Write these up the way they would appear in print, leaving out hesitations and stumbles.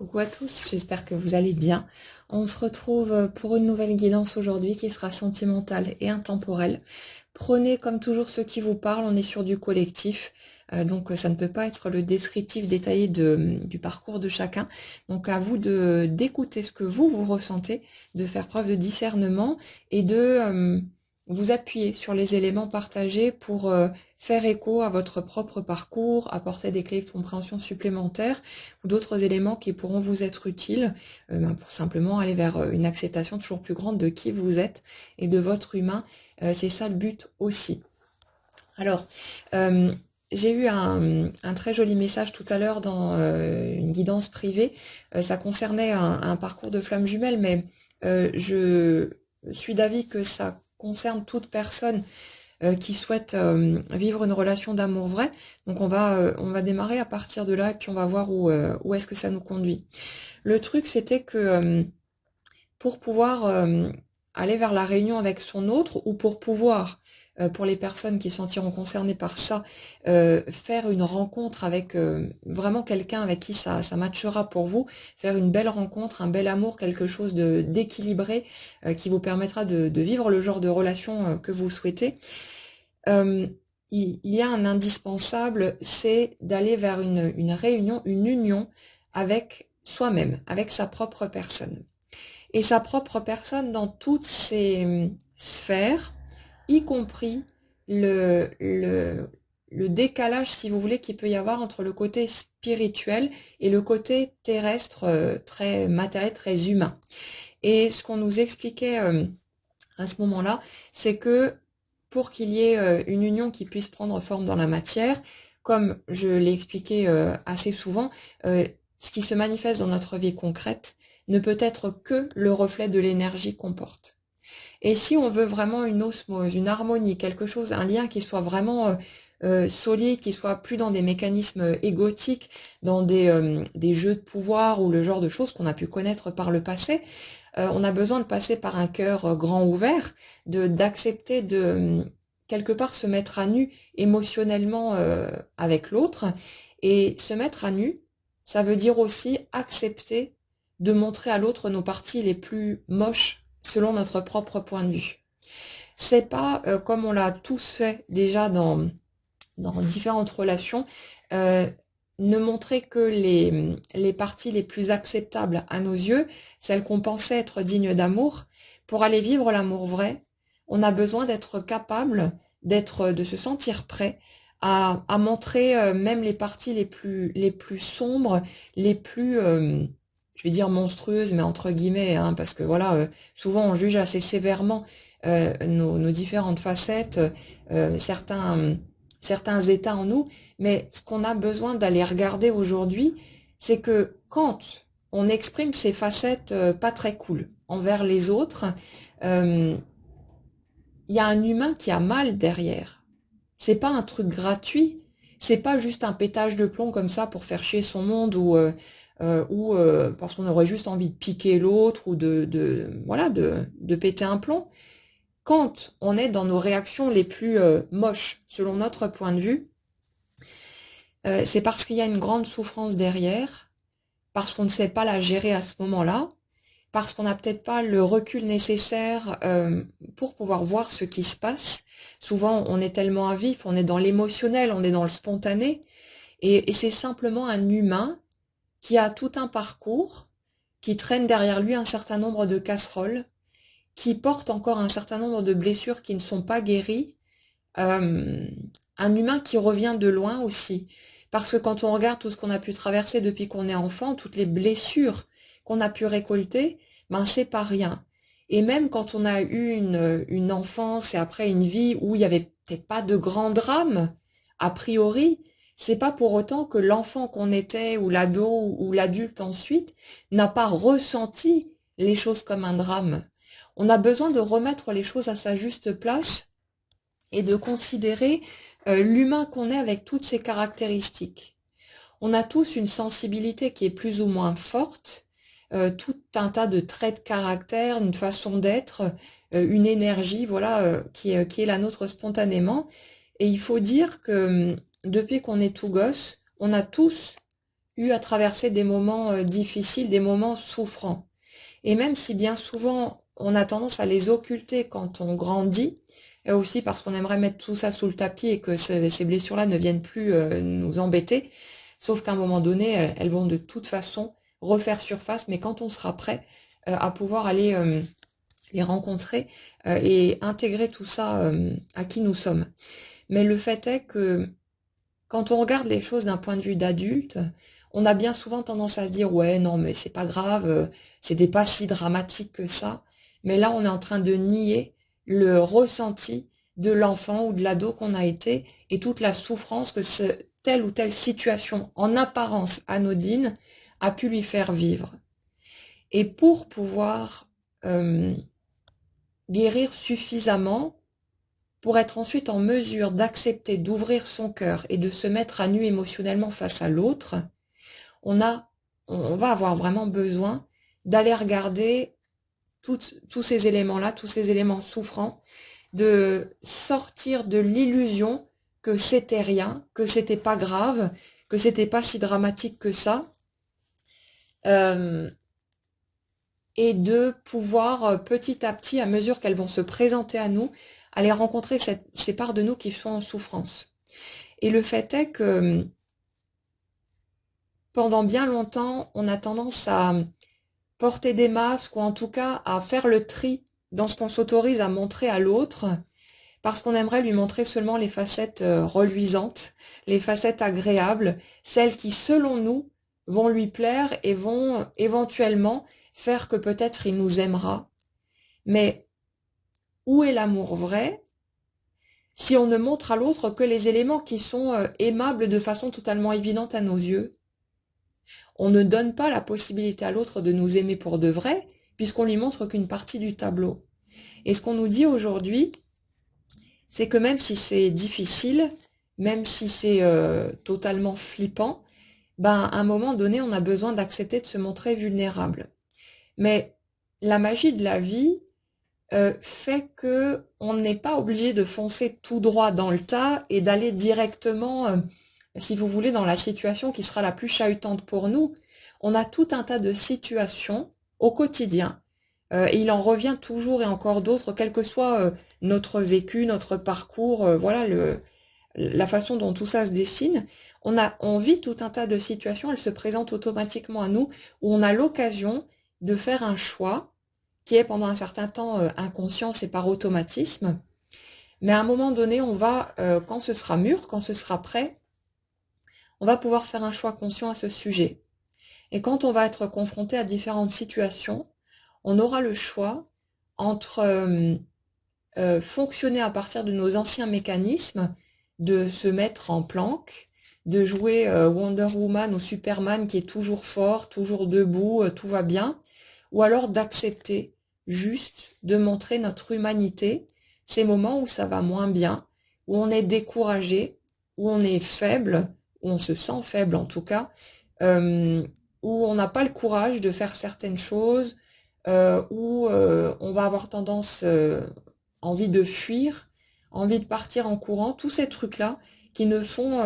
Coucou à tous, j'espère que vous allez bien. On se retrouve pour une nouvelle guidance aujourd'hui qui sera sentimentale et intemporelle. Prenez comme toujours ce qui vous parle, on est sur du collectif, donc ça ne peut pas être le descriptif détaillé du parcours de chacun. Donc à vous d'écouter ce que vous ressentez, de faire preuve de discernement et de vous appuyer sur les éléments partagés pour faire écho à votre propre parcours, apporter des clés de compréhension supplémentaires ou d'autres éléments qui pourront vous être utiles pour simplement aller vers une acceptation toujours plus grande de qui vous êtes et de votre humain. C'est ça le but aussi. Alors, j'ai eu un très joli message tout à l'heure dans une guidance privée. Ça concernait un parcours de flamme jumelle, mais je suis d'avis que ça concerne toute personne qui souhaite vivre une relation d'amour vrai. Donc on va démarrer à partir de là et puis on va voir où est-ce que ça nous conduit. Le truc, c'était que pour pouvoir aller vers la réunion avec son autre ou pour pouvoir pour les personnes qui se sentiront concernées par ça, faire une rencontre avec vraiment quelqu'un avec qui ça matchera pour vous, faire une belle rencontre, un bel amour, quelque chose de d'équilibré qui vous permettra de vivre le genre de relation que vous souhaitez. Euh, il y a un indispensable, c'est d'aller vers une réunion, une union avec soi-même, avec sa propre personne. Et sa propre personne dans toutes ses sphères, y compris le décalage, si vous voulez, qu'il peut y avoir entre le côté spirituel et le côté terrestre, très matériel, très humain. Et ce qu'on nous expliquait à ce moment-là, c'est que pour qu'il y ait une union qui puisse prendre forme dans la matière, comme je l'ai expliqué assez souvent, ce qui se manifeste dans notre vie concrète ne peut être que le reflet de l'énergie qu'on porte. Et si on veut vraiment une osmose, une harmonie, quelque chose, un lien qui soit vraiment solide, qui soit plus dans des mécanismes égotiques, dans des jeux de pouvoir ou le genre de choses qu'on a pu connaître par le passé, on a besoin de passer par un cœur grand ouvert, d'accepter de quelque part se mettre à nu émotionnellement avec l'autre. Et se mettre à nu, ça veut dire aussi accepter de montrer à l'autre nos parties les plus moches selon notre propre point de vue. C'est pas comme on l'a tous fait déjà dans différentes relations, euh, ne montrer que les parties les plus acceptables à nos yeux, celles qu'on pensait être dignes d'amour. Pour aller vivre l'amour vrai, on a besoin d'être capable, de se sentir prêt à montrer même les parties les plus sombres, les plus, je vais dire monstrueuses, mais entre guillemets, hein, parce que voilà, souvent on juge assez sévèrement nos différentes facettes, certains états en nous, mais ce qu'on a besoin d'aller regarder aujourd'hui, c'est que quand on exprime ces facettes pas très cool envers les autres, euh, il y a un humain qui a mal derrière. C'est pas un truc gratuit, c'est pas juste un pétage de plomb comme ça pour faire chier son monde ou parce qu'on aurait juste envie de piquer l'autre ou voilà de péter un plomb. Quand on est dans nos réactions les plus moches, selon notre point de vue, c'est parce qu'il y a une grande souffrance derrière, parce qu'on ne sait pas la gérer à ce moment-là, parce qu'on n'a peut-être pas le recul nécessaire pour pouvoir voir ce qui se passe. Souvent, on est tellement à vif, on est dans l'émotionnel, on est dans le spontané, et c'est simplement un humain qui a tout un parcours, qui traîne derrière lui un certain nombre de casseroles, qui porte encore un certain nombre de blessures qui ne sont pas guéries, euh, un humain qui revient de loin aussi. Parce que quand on regarde tout ce qu'on a pu traverser depuis qu'on est enfant, toutes les blessures qu'on a pu récolter, ben c'est pas rien. Et même quand on a eu une enfance et après une vie où il y avait peut-être pas de grands drames, a priori, c'est pas pour autant que l'enfant qu'on était ou l'ado ou l'adulte ensuite n'a pas ressenti les choses comme un drame. On a besoin de remettre les choses à sa juste place et de considérer l'humain qu'on est avec toutes ses caractéristiques. On a tous une sensibilité qui est plus ou moins forte, tout un tas de traits de caractère, une façon d'être, une énergie, voilà, qui est la nôtre spontanément. Et il faut dire que depuis qu'on est tout gosse, on a tous eu à traverser des moments difficiles, des moments souffrants. Et même si bien souvent on a tendance à les occulter quand on grandit, et aussi parce qu'on aimerait mettre tout ça sous le tapis et que ces blessures-là ne viennent plus nous embêter, sauf qu'à un moment donné, elles vont de toute façon refaire surface, mais quand on sera prêt à pouvoir aller les rencontrer et intégrer tout ça à qui nous sommes. Mais le fait est que quand on regarde les choses d'un point de vue d'adulte, on a bien souvent tendance à se dire ouais non mais c'est pas grave, c'était pas si dramatique que ça. Mais là on est en train de nier le ressenti de l'enfant ou de l'ado qu'on a été et toute la souffrance que telle ou telle situation en apparence anodine a pu lui faire vivre. Et pour pouvoir euh, guérir suffisamment pour être ensuite en mesure d'accepter, d'ouvrir son cœur et de se mettre à nu émotionnellement face à l'autre, on va avoir vraiment besoin d'aller regarder tous ces éléments-là, tous ces éléments souffrants, de sortir de l'illusion que c'était rien, que c'était pas grave, que c'était pas si dramatique que ça, euh, et de pouvoir petit à petit, à mesure qu'elles vont se présenter à nous, aller rencontrer ces parts de nous qui sont en souffrance. Et le fait est que pendant bien longtemps, on a tendance à porter des masques ou en tout cas à faire le tri dans ce qu'on s'autorise à montrer à l'autre parce qu'on aimerait lui montrer seulement les facettes reluisantes, les facettes agréables, celles qui, selon nous, vont lui plaire et vont éventuellement faire que peut-être il nous aimera. Mais où est l'amour vrai si on ne montre à l'autre que les éléments qui sont aimables de façon totalement évidente à nos yeux? On ne donne pas la possibilité à l'autre de nous aimer pour de vrai, puisqu'on lui montre qu'une partie du tableau. Et ce qu'on nous dit aujourd'hui, c'est que même si c'est difficile, même si c'est totalement flippant, ben, à un moment donné, on a besoin d'accepter de se montrer vulnérable. Mais la magie de la vie fait que on n'est pas obligé de foncer tout droit dans le tas et d'aller directement, si vous voulez, dans la situation qui sera la plus chahutante pour nous. On a tout un tas de situations au quotidien. Et il en revient toujours et encore d'autres, quel que soit notre vécu, notre parcours, voilà la façon dont tout ça se dessine. On vit tout un tas de situations, elles se présentent automatiquement à nous, où on a l'occasion de faire un choix qui est pendant un certain temps inconscient, c'est par automatisme. Mais à un moment donné, quand ce sera mûr, quand ce sera prêt, on va pouvoir faire un choix conscient à ce sujet. Et quand on va être confronté à différentes situations, on aura le choix entre fonctionner à partir de nos anciens mécanismes, de se mettre en planque, de jouer Wonder Woman ou Superman qui est toujours fort, toujours debout, tout va bien, ou alors d'accepter juste de montrer notre humanité, ces moments où ça va moins bien, où on est découragé, où on est faible, où on se sent faible en tout cas, euh, où on n'a pas le courage de faire certaines choses, où on va avoir tendance, envie de fuir, envie de partir en courant, tous ces trucs-là qui ne font,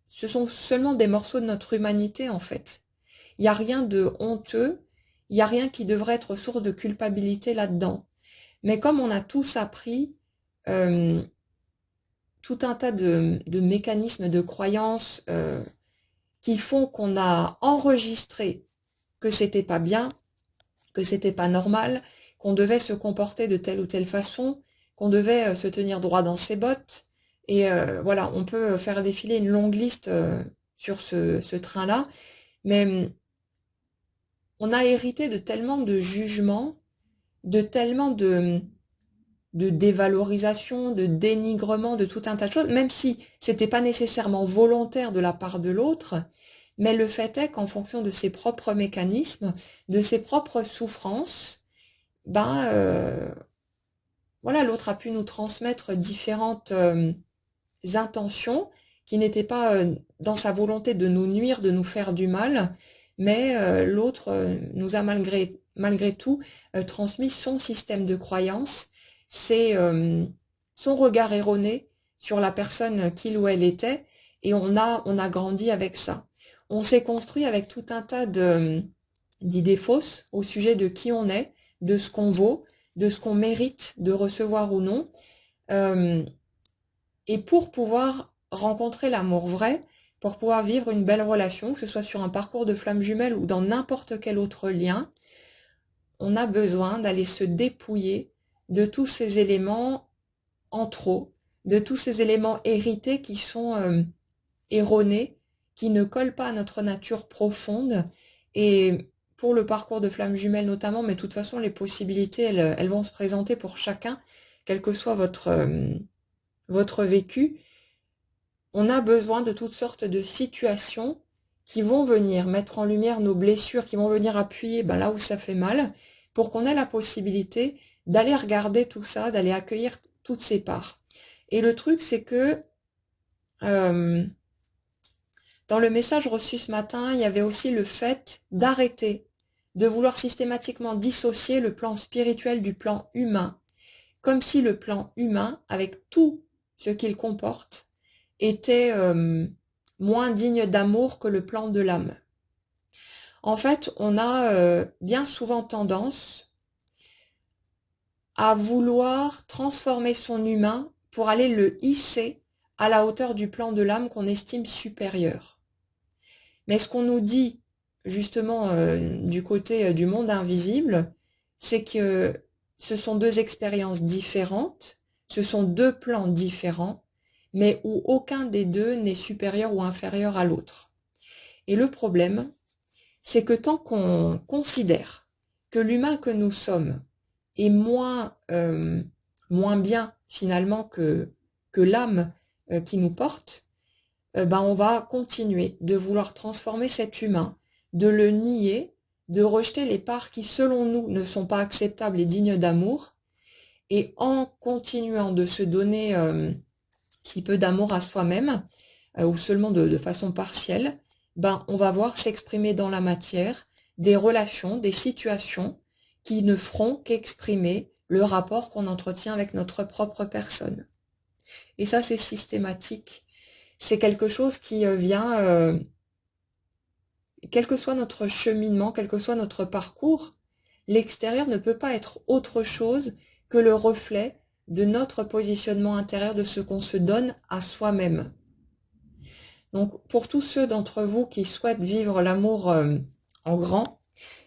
ce sont seulement des morceaux de notre humanité en fait. Il n'y a rien de honteux, il n'y a rien qui devrait être source de culpabilité là-dedans. Mais comme on a tous appris euh, tout un tas de mécanismes, de croyances qui font qu'on a enregistré que c'était pas bien, que c'était pas normal, qu'on devait se comporter de telle ou telle façon, qu'on devait se tenir droit dans ses bottes. Et voilà, on peut faire défiler une longue liste sur ce train-là, mais on a hérité de tellement de jugements, de tellement de dévalorisation, de dénigrement, de tout un tas de choses, même si c'était pas nécessairement volontaire de la part de l'autre, mais le fait est qu'en fonction de ses propres mécanismes, de ses propres souffrances, ben voilà, l'autre a pu nous transmettre différentes intentions qui n'étaient pas dans sa volonté de nous nuire, de nous faire du mal, mais l'autre nous a malgré tout transmis son système de croyance, son regard erroné sur la personne qu'il ou elle était, et on a grandi avec ça. On s'est construit avec tout un tas d'idées fausses au sujet de qui on est, de ce qu'on vaut, de ce qu'on mérite de recevoir ou non. Euh, et pour pouvoir rencontrer l'amour vrai, pour pouvoir vivre une belle relation, que ce soit sur un parcours de flamme jumelle ou dans n'importe quel autre lien, on a besoin d'aller se dépouiller de tous ces éléments en trop, de tous ces éléments hérités qui sont erronés, qui ne collent pas à notre nature profonde. Et pour le parcours de flamme jumelle notamment, mais de toute façon, les possibilités, elles vont se présenter pour chacun, quel que soit votre vécu. On a besoin de toutes sortes de situations qui vont venir mettre en lumière nos blessures, qui vont venir appuyer là où ça fait mal, pour qu'on ait la possibilité d'aller regarder tout ça, d'aller accueillir toutes ces parts. Et le truc, c'est que euh, dans le message reçu ce matin, il y avait aussi le fait d'arrêter de vouloir systématiquement dissocier le plan spirituel du plan humain, comme si le plan humain, avec tout ce qu'il comporte, était moins digne d'amour que le plan de l'âme. En fait, on a bien souvent tendance à vouloir transformer son humain pour aller le hisser à la hauteur du plan de l'âme qu'on estime supérieur. Mais ce qu'on nous dit justement du côté du monde invisible, c'est que ce sont deux expériences différentes, ce sont deux plans différents, mais où aucun des deux n'est supérieur ou inférieur à l'autre. Et le problème, c'est que tant qu'on considère que l'humain que nous sommes est moins bien finalement que l'âme qui nous porte, on va continuer de vouloir transformer cet humain, de le nier, de rejeter les parts qui selon nous ne sont pas acceptables et dignes d'amour, et en continuant de se donner si peu d'amour à soi-même, ou seulement de façon partielle, on va voir s'exprimer dans la matière des relations, des situations qui ne feront qu'exprimer le rapport qu'on entretient avec notre propre personne. Et ça, c'est systématique. C'est quelque chose qui vient, quel que soit notre cheminement, quel que soit notre parcours, l'extérieur ne peut pas être autre chose que le reflet de notre positionnement intérieur, de ce qu'on se donne à soi-même. Donc pour tous ceux d'entre vous qui souhaitent vivre l'amour en grand,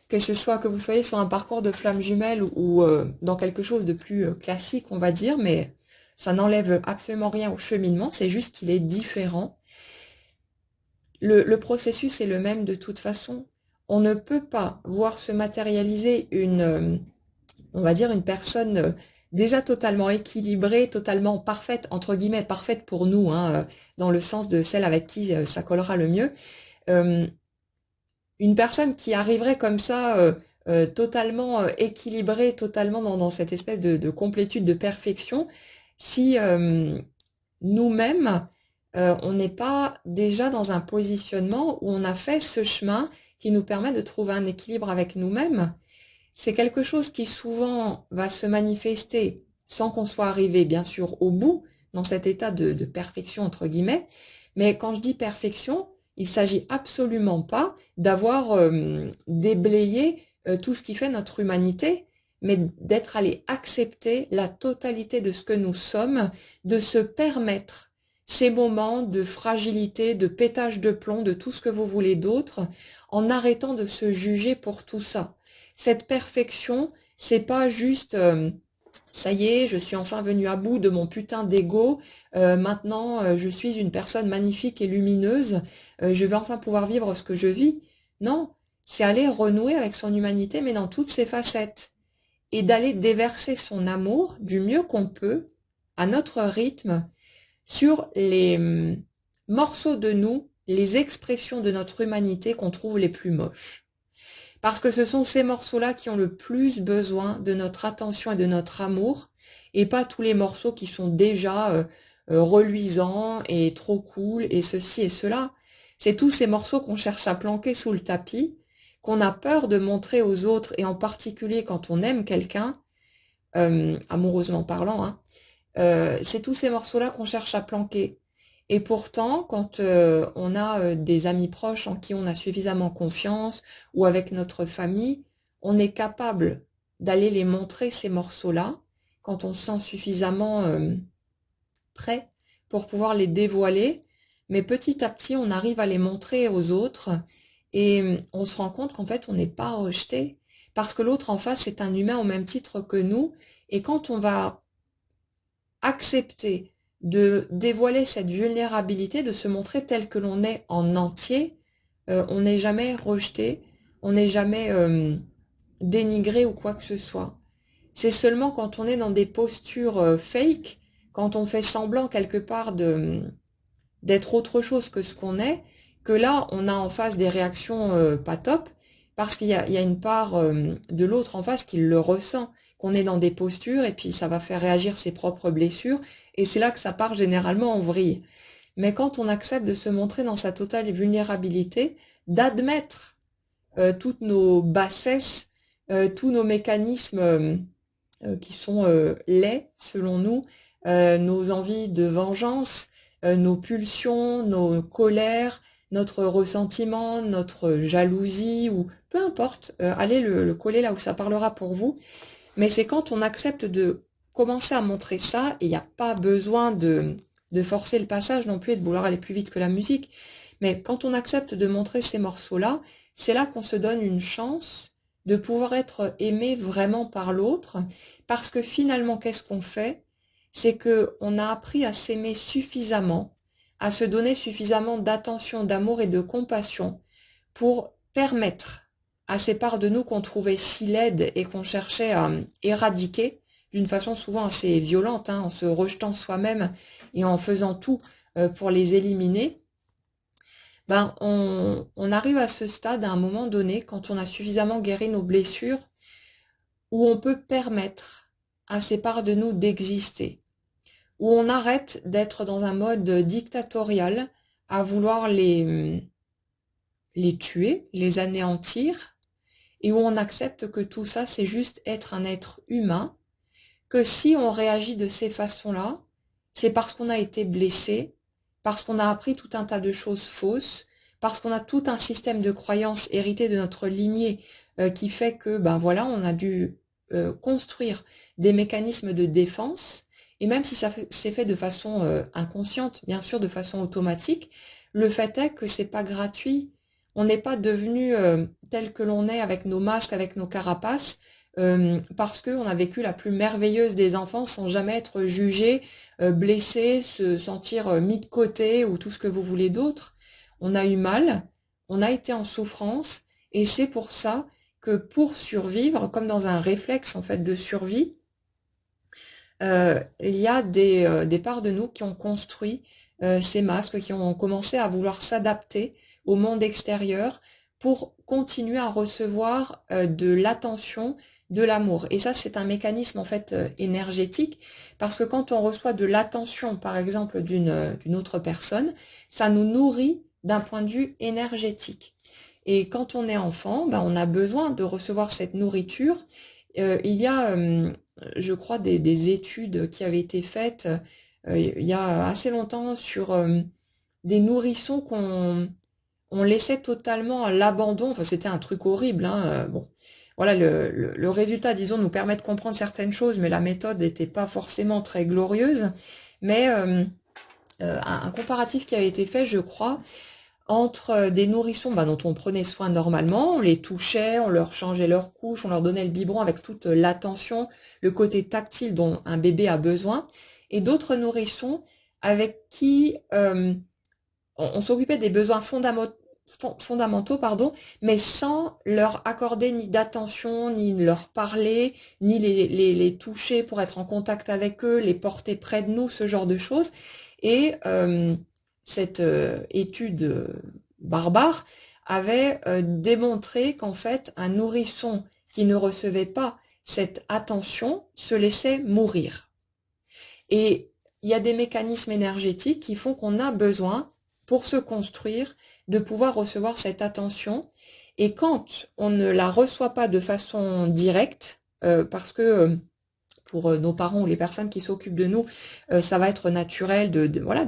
que ce soit que vous soyez sur un parcours de flamme jumelle ou dans quelque chose de plus classique, on va dire, mais ça n'enlève absolument rien au cheminement, c'est juste qu'il est différent. Le processus est le même de toute façon. On ne peut pas voir se matérialiser on va dire une personne déjà totalement équilibrée, totalement parfaite, entre guillemets, parfaite pour nous, hein, dans le sens de celle avec qui ça collera le mieux. Une personne qui arriverait comme ça, totalement équilibrée, totalement dans cette espèce de complétude, de perfection, si nous-mêmes, on n'est pas déjà dans un positionnement où on a fait ce chemin qui nous permet de trouver un équilibre avec nous-mêmes. C'est quelque chose qui souvent va se manifester sans qu'on soit arrivé, bien sûr, au bout, dans cet état de perfection, entre guillemets. Mais quand je dis perfection, il s'agit absolument pas d'avoir déblayé tout ce qui fait notre humanité, mais d'être allé accepter la totalité de ce que nous sommes, de se permettre ces moments de fragilité, de pétage de plomb, de tout ce que vous voulez d'autre, en arrêtant de se juger pour tout ça. Cette perfection, c'est pas juste ça y est, je suis enfin venue à bout de mon putain d'ego, maintenant je suis une personne magnifique et lumineuse, je vais enfin pouvoir vivre ce que je vis. Non, c'est aller renouer avec son humanité, mais dans toutes ses facettes, et d'aller déverser son amour du mieux qu'on peut, à notre rythme, sur les morceaux de nous, les expressions de notre humanité qu'on trouve les plus moches. Parce que ce sont ces morceaux-là qui ont le plus besoin de notre attention et de notre amour, et pas tous les morceaux qui sont déjà reluisants et trop cool et ceci et cela. C'est tous ces morceaux qu'on cherche à planquer sous le tapis, qu'on a peur de montrer aux autres, et en particulier quand on aime quelqu'un, amoureusement parlant, hein, c'est tous ces morceaux-là qu'on cherche à planquer. Et pourtant, quand on a des amis proches en qui on a suffisamment confiance, ou avec notre famille, on est capable d'aller les montrer ces morceaux-là, quand on se sent suffisamment prêt pour pouvoir les dévoiler. Mais petit à petit, on arrive à les montrer aux autres et on se rend compte qu'en fait, on n'est pas rejeté parce que l'autre en face est un humain au même titre que nous. Et quand on va accepter de dévoiler cette vulnérabilité, de se montrer tel que l'on est en entier, on n'est jamais rejeté, on n'est jamais dénigré ou quoi que ce soit. C'est seulement quand on est dans des postures fake, quand on fait semblant quelque part d'être autre chose que ce qu'on est, que là, on a en face des réactions pas top, parce qu'il y a une part de l'autre en face qui le ressent, qu'on est dans des postures, et puis ça va faire réagir ses propres blessures, et c'est là que ça part généralement en vrille. Mais quand on accepte de se montrer dans sa totale vulnérabilité, d'admettre toutes nos bassesses, tous nos mécanismes qui sont laids selon nous, nos envies de vengeance, nos pulsions, nos colères, notre ressentiment, notre jalousie, ou peu importe, allez le coller là où ça parlera pour vous. Mais c'est quand on accepte de commencer à montrer ça, et il n'y a pas besoin de forcer le passage non plus et de vouloir aller plus vite que la musique, mais quand on accepte de montrer ces morceaux-là, c'est là qu'on se donne une chance de pouvoir être aimé vraiment par l'autre, parce que finalement, qu'est-ce qu'on fait? C'est que on a appris à s'aimer suffisamment, à se donner suffisamment d'attention, d'amour et de compassion pour permettre à ces parts de nous qu'on trouvait si laides et qu'on cherchait à éradiquer d'une façon souvent assez violente, hein, en se rejetant soi-même et en faisant tout pour les éliminer, ben on arrive à ce stade à un moment donné, quand on a suffisamment guéri nos blessures, où on peut permettre à ces parts de nous d'exister, où on arrête d'être dans un mode dictatorial, à vouloir les tuer, les anéantir, et où on accepte que tout ça, c'est juste être un être humain, que si on réagit de ces façons-là, c'est parce qu'on a été blessé, parce qu'on a appris tout un tas de choses fausses, parce qu'on a tout un système de croyances hérité de notre lignée qui fait que, ben voilà, on a dû construire des mécanismes de défense, et même si c'est fait de façon inconsciente, bien sûr de façon automatique, le fait est que c'est pas gratuit. On n'est pas devenu tel que l'on est avec nos masques, avec nos carapaces, parce qu'on a vécu la plus merveilleuse des enfants sans jamais être jugé, blessé, se sentir mis de côté ou tout ce que vous voulez d'autre. On a eu mal, on a été en souffrance, et c'est pour ça que pour survivre, comme dans un réflexe en fait de survie, il y a des parts de nous qui ont construit ces masques, qui ont commencé à vouloir s'adapter au monde extérieur pour continuer à recevoir de l'attention, de l'amour. Et ça, c'est un mécanisme en fait énergétique, parce que quand on reçoit de l'attention, par exemple, d'une autre personne, ça nous nourrit d'un point de vue énergétique. Et quand on est enfant, ben, on a besoin de recevoir cette nourriture. Il y a, je crois, des études qui avaient été faites il y a assez longtemps sur des nourrissons on laissait totalement à l'abandon. Enfin, c'était un truc horrible, hein. Bon, voilà, le résultat, disons, nous permet de comprendre certaines choses, mais la méthode n'était pas forcément très glorieuse. Mais un comparatif qui avait été fait, je crois, entre des nourrissons dont on prenait soin normalement, on les touchait, on leur changeait leur couche, on leur donnait le biberon avec toute l'attention, le côté tactile dont un bébé a besoin, et d'autres nourrissons avec qui on s'occupait des besoins fondamentaux, pardon, mais sans leur accorder ni d'attention, ni leur parler, ni les toucher pour être en contact avec eux, les porter près de nous, ce genre de choses. Et cette étude barbare avait démontré qu'en fait, un nourrisson qui ne recevait pas cette attention se laissait mourir. Et il y a des mécanismes énergétiques qui font qu'on a besoin, pour se construire, de pouvoir recevoir cette attention. Et quand on ne la reçoit pas de façon directe, parce que pour nos parents ou les personnes qui s'occupent de nous, ça va être naturel voilà,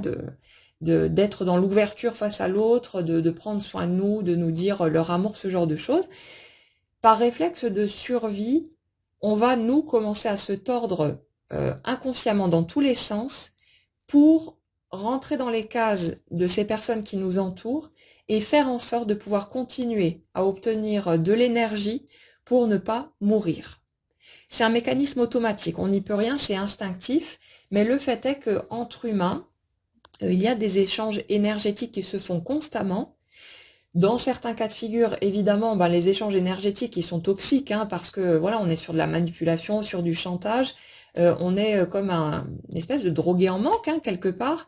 d'être dans l'ouverture face à l'autre, de prendre soin de nous, de nous dire leur amour, ce genre de choses. Par réflexe de survie, on va nous commencer à se tordre inconsciemment dans tous les sens pour rentrer dans les cases de ces personnes qui nous entourent et faire en sorte de pouvoir continuer à obtenir de l'énergie pour ne pas mourir. C'est un mécanisme automatique, on n'y peut rien, c'est instinctif, mais le fait est qu'entre humains, il y a des échanges énergétiques qui se font constamment. Dans certains cas de figure, évidemment, les échanges énergétiques, ils sont toxiques, hein, parce que voilà, on est sur de la manipulation, sur du chantage. On est comme une espèce de drogué en manque, hein, quelque part,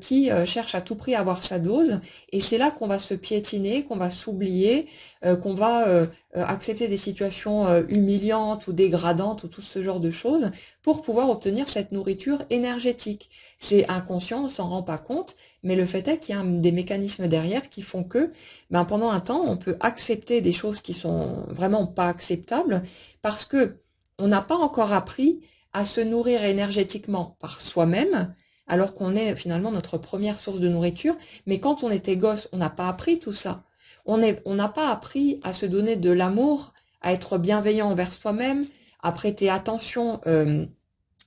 qui cherche à tout prix à avoir sa dose. Et c'est là qu'on va se piétiner, qu'on va s'oublier, qu'on va accepter des situations humiliantes ou dégradantes ou tout ce genre de choses pour pouvoir obtenir cette nourriture énergétique. C'est inconscient, on s'en rend pas compte, mais le fait est qu'il y a des mécanismes derrière qui font que pendant un temps, on peut accepter des choses qui sont vraiment pas acceptables parce que on n'a pas encore appris à se nourrir énergétiquement par soi-même, alors qu'on est finalement notre première source de nourriture. Mais quand on était gosse, on n'a pas appris tout ça. On n'a pas appris à se donner de l'amour, à être bienveillant envers soi-même, à prêter attention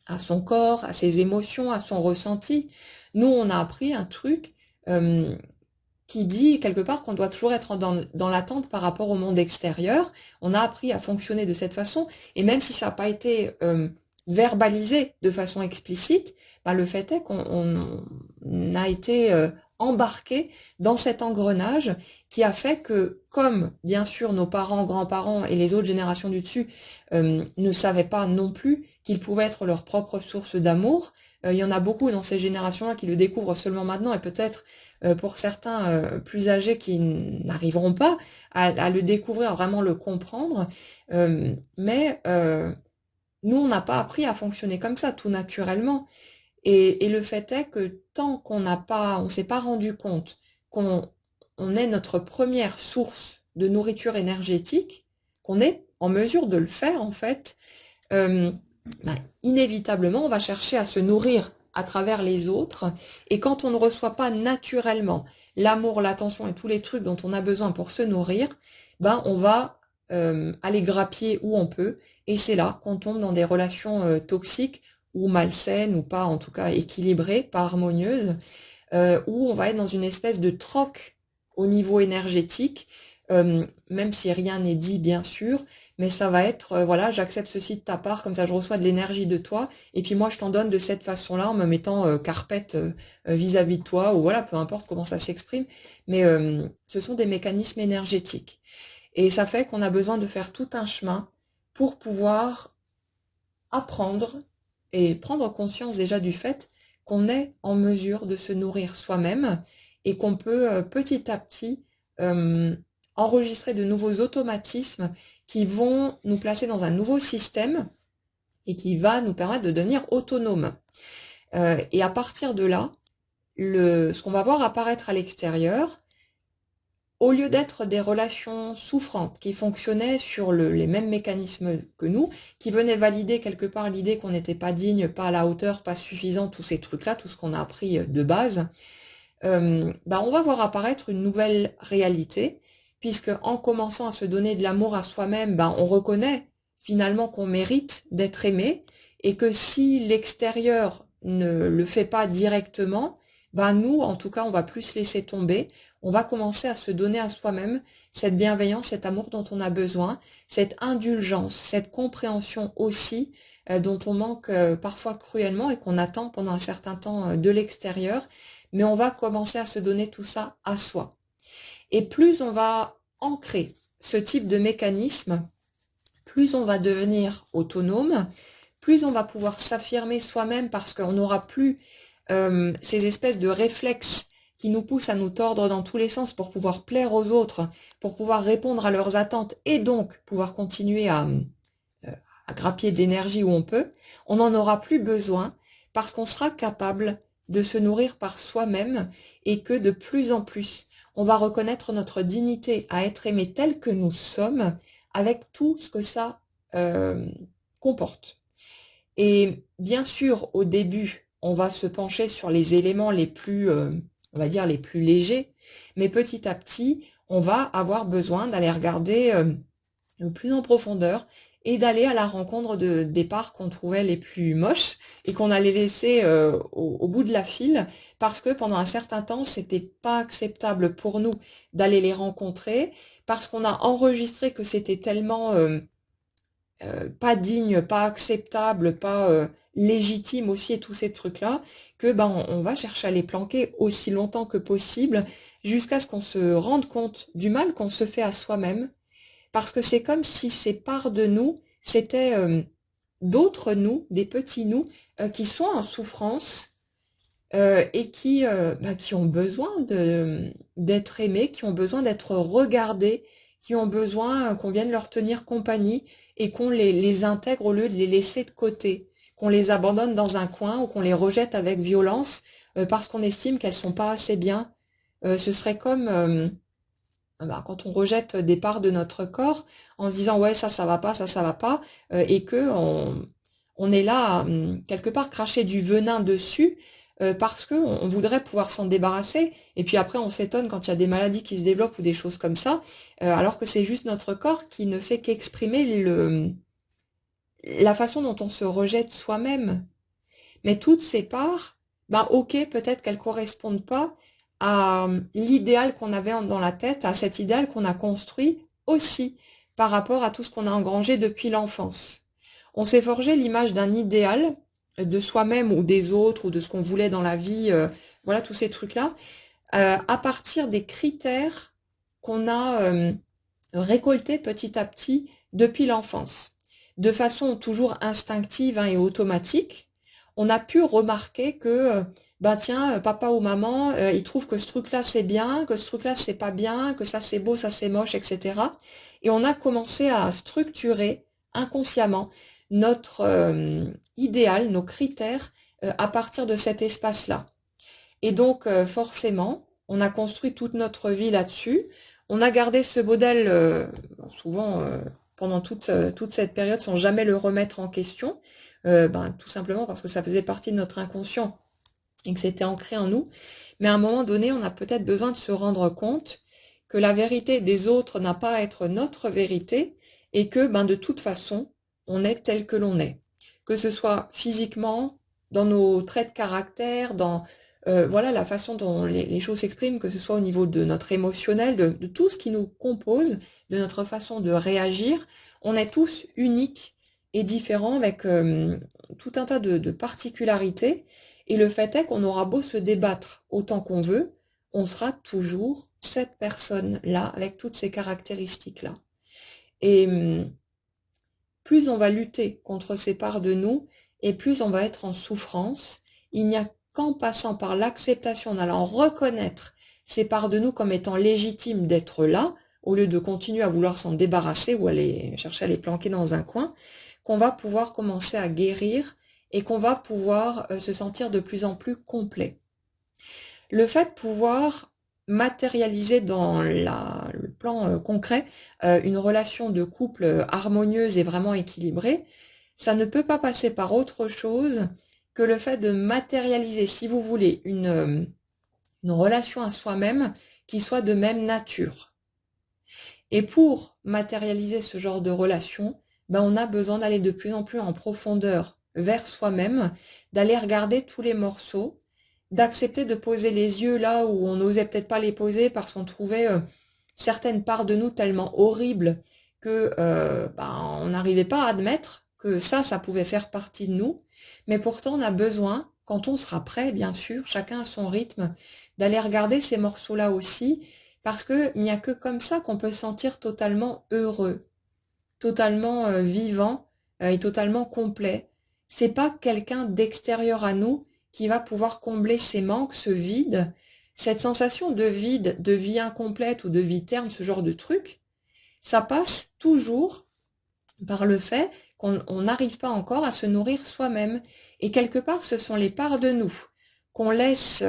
à son corps, à ses émotions, à son ressenti. Nous, on a appris un truc qui dit quelque part qu'on doit toujours être dans l'attente par rapport au monde extérieur. On a appris à fonctionner de cette façon, et même si ça n'a pas été verbalisé de façon explicite, le fait est qu'on a été embarqué dans cet engrenage qui a fait que, comme bien sûr nos parents, grands-parents et les autres générations du dessus ne savaient pas non plus qu'ils pouvaient être leur propre source d'amour, il y en a beaucoup dans ces générations-là qui le découvrent seulement maintenant, et peut-être pour certains plus âgés qui n'arriveront pas à le découvrir, à vraiment le comprendre, mais nous, on n'a pas appris à fonctionner comme ça, tout naturellement. Et le fait est que tant on s'est pas rendu compte qu'on est notre première source de nourriture énergétique, qu'on est en mesure de le faire, en fait, euh, inévitablement, on va chercher à se nourrir à travers les autres. Et quand on ne reçoit pas naturellement l'amour, l'attention et tous les trucs dont on a besoin pour se nourrir, on va aller grappiller où on peut. Et c'est là qu'on tombe dans des relations toxiques ou malsaines, ou pas en tout cas équilibrées, pas harmonieuses, où on va être dans une espèce de troc au niveau énergétique, même si rien n'est dit bien sûr, mais ça va être, voilà, j'accepte ceci de ta part, comme ça je reçois de l'énergie de toi, et puis moi je t'en donne de cette façon-là, en me mettant carpette vis-à-vis de toi, ou voilà, peu importe comment ça s'exprime, mais ce sont des mécanismes énergétiques. Et ça fait qu'on a besoin de faire tout un chemin pour pouvoir apprendre et prendre conscience déjà du fait qu'on est en mesure de se nourrir soi-même et qu'on peut petit à petit enregistrer de nouveaux automatismes qui vont nous placer dans un nouveau système et qui va nous permettre de devenir autonomes. Et à partir de là, ce qu'on va voir apparaître à l'extérieur, au lieu d'être des relations souffrantes qui fonctionnaient sur les mêmes mécanismes que nous, qui venaient valider quelque part l'idée qu'on n'était pas digne, pas à la hauteur, pas suffisant, tous ces trucs-là, tout ce qu'on a appris de base, on va voir apparaître une nouvelle réalité, puisque en commençant à se donner de l'amour à soi-même, on reconnaît finalement qu'on mérite d'être aimé, et que si l'extérieur ne le fait pas directement, nous, en tout cas, on va plus laisser tomber, on va commencer à se donner à soi-même cette bienveillance, cet amour dont on a besoin, cette indulgence, cette compréhension aussi dont on manque parfois cruellement et qu'on attend pendant un certain temps de l'extérieur, mais on va commencer à se donner tout ça à soi. Et plus on va ancrer ce type de mécanisme, plus on va devenir autonome, plus on va pouvoir s'affirmer soi-même parce qu'on n'aura plus ces espèces de réflexes qui nous poussent à nous tordre dans tous les sens pour pouvoir plaire aux autres, pour pouvoir répondre à leurs attentes et donc pouvoir continuer à grappiller d'énergie où on peut. On n'en aura plus besoin parce qu'on sera capable de se nourrir par soi-même et que de plus en plus, on va reconnaître notre dignité à être aimé tel que nous sommes avec tout ce que ça comporte. Et bien sûr, au début, on va se pencher sur les éléments les plus on va dire, les plus légers. Mais petit à petit, on va avoir besoin d'aller regarder plus en profondeur et d'aller à la rencontre des parts qu'on trouvait les plus moches et qu'on allait laisser au bout de la file parce que pendant un certain temps, c'était pas acceptable pour nous d'aller les rencontrer parce qu'on a enregistré que c'était tellement pas digne, pas acceptable, pas légitime aussi et tous ces trucs-là, que ben on va chercher à les planquer aussi longtemps que possible jusqu'à ce qu'on se rende compte du mal qu'on se fait à soi-même, parce que c'est comme si ces parts de nous, c'était d'autres nous, des petits nous, qui sont en souffrance et qui ont besoin d'être aimés, qui ont besoin d'être regardés, qui ont besoin qu'on vienne leur tenir compagnie et qu'on les intègre au lieu de les laisser de côté, qu'on les abandonne dans un coin ou qu'on les rejette avec violence parce qu'on estime qu'elles sont pas assez bien. Ce serait comme quand on rejette des parts de notre corps en se disant ouais ça va pas, ça va pas, et que on est là quelque part cracher du venin dessus parce que on voudrait pouvoir s'en débarrasser et puis après on s'étonne quand il y a des maladies qui se développent ou des choses comme ça alors que c'est juste notre corps qui ne fait qu'exprimer la façon dont on se rejette soi-même. Mais toutes ces parts, ben ok, peut-être qu'elles correspondent pas à l'idéal qu'on avait dans la tête, à cet idéal qu'on a construit aussi par rapport à tout ce qu'on a engrangé depuis l'enfance. On s'est forgé l'image d'un idéal de soi-même ou des autres ou de ce qu'on voulait dans la vie, voilà tous ces trucs-là, à partir des critères qu'on a récoltés petit à petit depuis l'enfance, de façon toujours instinctive et automatique. On a pu remarquer que ben tiens, papa ou maman, ils trouvent que ce truc-là c'est bien, que ce truc-là c'est pas bien, que ça c'est beau, ça c'est moche, etc. Et on a commencé à structurer inconsciemment notre idéal, nos critères à partir de cet espace-là. Et donc forcément, on a construit toute notre vie là-dessus. On a gardé ce modèle souvent pendant toute cette période sans jamais le remettre en question, tout simplement parce que ça faisait partie de notre inconscient et que c'était ancré en nous. Mais à un moment donné, on a peut-être besoin de se rendre compte que la vérité des autres n'a pas à être notre vérité et que de toute façon, on est tel que l'on est. Que ce soit physiquement, dans nos traits de caractère, dans voilà la façon dont les choses s'expriment, que ce soit au niveau de notre émotionnel, de tout ce qui nous compose, de notre façon de réagir. On est tous uniques et différents avec tout un tas de particularités. Et le fait est qu'on aura beau se débattre autant qu'on veut, on sera toujours cette personne-là avec toutes ces caractéristiques-là. Et plus on va lutter contre ces parts de nous, et plus on va être en souffrance. Il n'y a qu'en passant par l'acceptation, en allant reconnaître ces parts de nous comme étant légitimes d'être là, au lieu de continuer à vouloir s'en débarrasser ou aller chercher à les planquer dans un coin, qu'on va pouvoir commencer à guérir et qu'on va pouvoir se sentir de plus en plus complet. Le fait de pouvoir matérialiser dans le plan concret une relation de couple harmonieuse et vraiment équilibrée, ça ne peut pas passer par autre chose que le fait de matérialiser, si vous voulez, une relation à soi-même qui soit de même nature. Et pour matérialiser ce genre de relation, on a besoin d'aller de plus en plus en profondeur vers soi-même, d'aller regarder tous les morceaux, d'accepter de poser les yeux là où on n'osait peut-être pas les poser parce qu'on trouvait certaines parts de nous tellement horribles que on n'arrivait pas à admettre que ça pouvait faire partie de nous. Mais pourtant, on a besoin, quand on sera prêt, bien sûr, chacun à son rythme, d'aller regarder ces morceaux-là aussi, parce qu'il n'y a que comme ça qu'on peut se sentir totalement heureux, totalement vivant et totalement complet. C'est pas quelqu'un d'extérieur à nous qui va pouvoir combler ces manques, ce vide, cette sensation de vide, de vie incomplète ou de vie terne, ce genre de truc. Ça passe toujours par le fait qu'on n'arrive pas encore à se nourrir soi-même. Et quelque part, ce sont les parts de nous qu'on laisse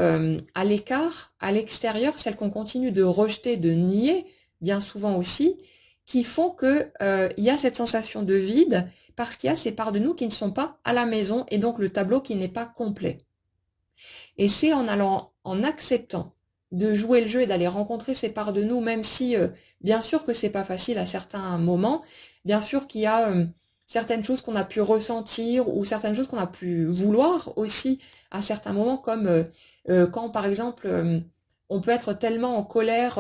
à l'écart, à l'extérieur, celles qu'on continue de rejeter, de nier, bien souvent aussi, qui font que y a cette sensation de vide, parce qu'il y a ces parts de nous qui ne sont pas à la maison, et donc le tableau qui n'est pas complet. Et c'est en allant, en acceptant de jouer le jeu et d'aller rencontrer ces parts de nous, même si bien sûr que c'est pas facile à certains moments, bien sûr qu'il y a certaines choses qu'on a pu ressentir ou certaines choses qu'on a pu vouloir aussi à certains moments, comme quand par exemple on peut être tellement en colère,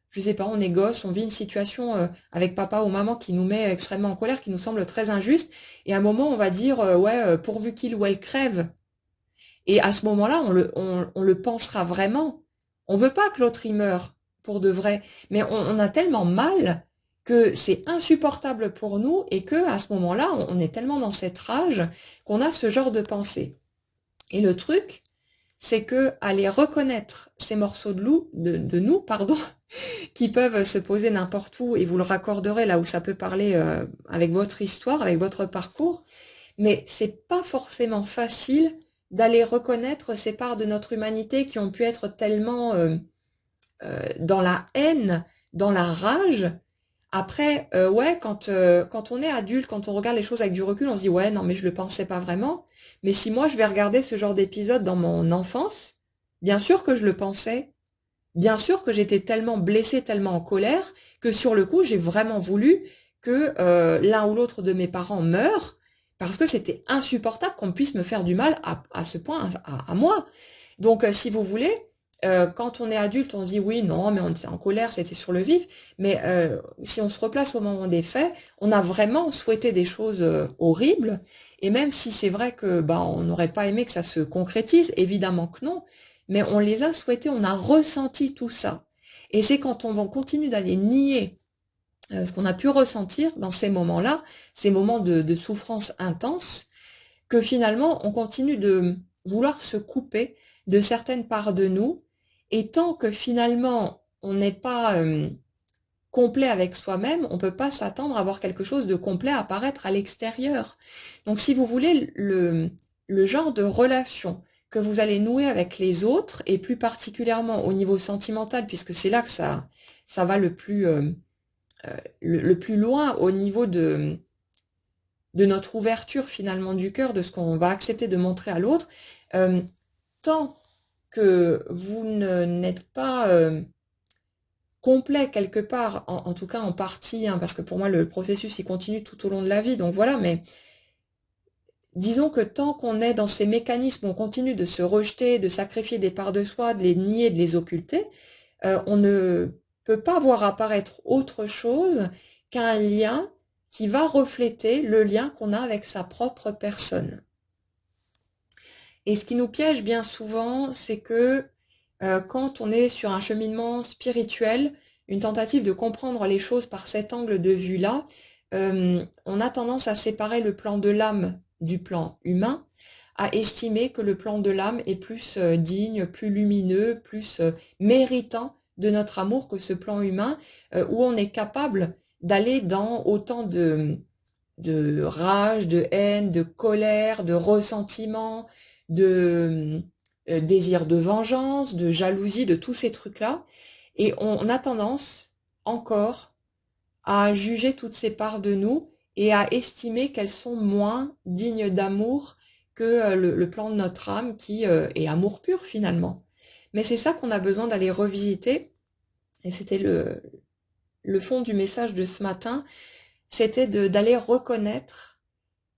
je sais pas, on est gosse, on vit une situation avec papa ou maman qui nous met extrêmement en colère, qui nous semble très injuste, et à un moment on va dire ouais, pourvu qu'il ou elle crève. Et à ce moment-là, on le pensera vraiment. On veut pas que l'autre y meure pour de vrai, mais on a tellement mal que c'est insupportable pour nous et que à ce moment-là, on est tellement dans cette rage qu'on a ce genre de pensée. Et le truc, c'est que aller reconnaître ces morceaux de nous, pardon, qui peuvent se poser n'importe où, et vous le raccorderez là où ça peut parler avec votre histoire, avec votre parcours, mais c'est pas forcément facile d'aller reconnaître ces parts de notre humanité qui ont pu être tellement dans la haine, dans la rage. Après, ouais, quand on est adulte, quand on regarde les choses avec du recul, on se dit ouais, non, mais je le pensais pas vraiment. Mais si moi je vais regarder ce genre d'épisode dans mon enfance, bien sûr que je le pensais. Bien sûr que j'étais tellement blessée, tellement en colère, que sur le coup, j'ai vraiment voulu que l'un ou l'autre de mes parents meure, parce que c'était insupportable qu'on puisse me faire du mal à ce point, à moi. Donc, si vous voulez, quand on est adulte, on se dit oui, non, mais on était en colère, c'était sur le vif. Mais si on se replace au moment des faits, on a vraiment souhaité des choses horribles. Et même si c'est vrai que bah on n'aurait pas aimé que ça se concrétise, évidemment que non, mais on les a souhaités, on a ressenti tout ça. Et c'est quand on continue d'aller nier ce qu'on a pu ressentir dans ces moments-là, ces moments de souffrance intense, que finalement on continue de vouloir se couper de certaines parts de nous, et tant que finalement on n'est pas complet avec soi-même, on peut pas s'attendre à avoir quelque chose de complet apparaître à l'extérieur. Donc si vous voulez, le genre de relation que vous allez nouer avec les autres, et plus particulièrement au niveau sentimental, puisque c'est là que ça va le plus loin au niveau de notre ouverture finalement du cœur, de ce qu'on va accepter de montrer à l'autre, euh, tant que vous n'êtes pas complet quelque part, en tout cas en partie, hein, parce que pour moi le processus il continue tout au long de la vie, donc voilà, mais disons que tant qu'on est dans ces mécanismes, on continue de se rejeter, de sacrifier des parts de soi, de les nier, de les occulter, on ne peut pas voir apparaître autre chose qu'un lien qui va refléter le lien qu'on a avec sa propre personne. Et ce qui nous piège bien souvent, c'est que quand on est sur un cheminement spirituel, une tentative de comprendre les choses par cet angle de vue-là, on a tendance à séparer le plan de l'âme du plan humain, à estimer que le plan de l'âme est plus digne, plus lumineux, plus méritant de notre amour que ce plan humain, où on est capable d'aller dans autant de rage, de haine, de colère, de ressentiment, de désir de vengeance, de jalousie, de tous ces trucs-là. Et on a tendance encore à juger toutes ces parts de nous et à estimer qu'elles sont moins dignes d'amour que le plan de notre âme qui est amour pur finalement. Mais c'est ça qu'on a besoin d'aller revisiter. Et c'était le fond du message de ce matin, c'était d'aller reconnaître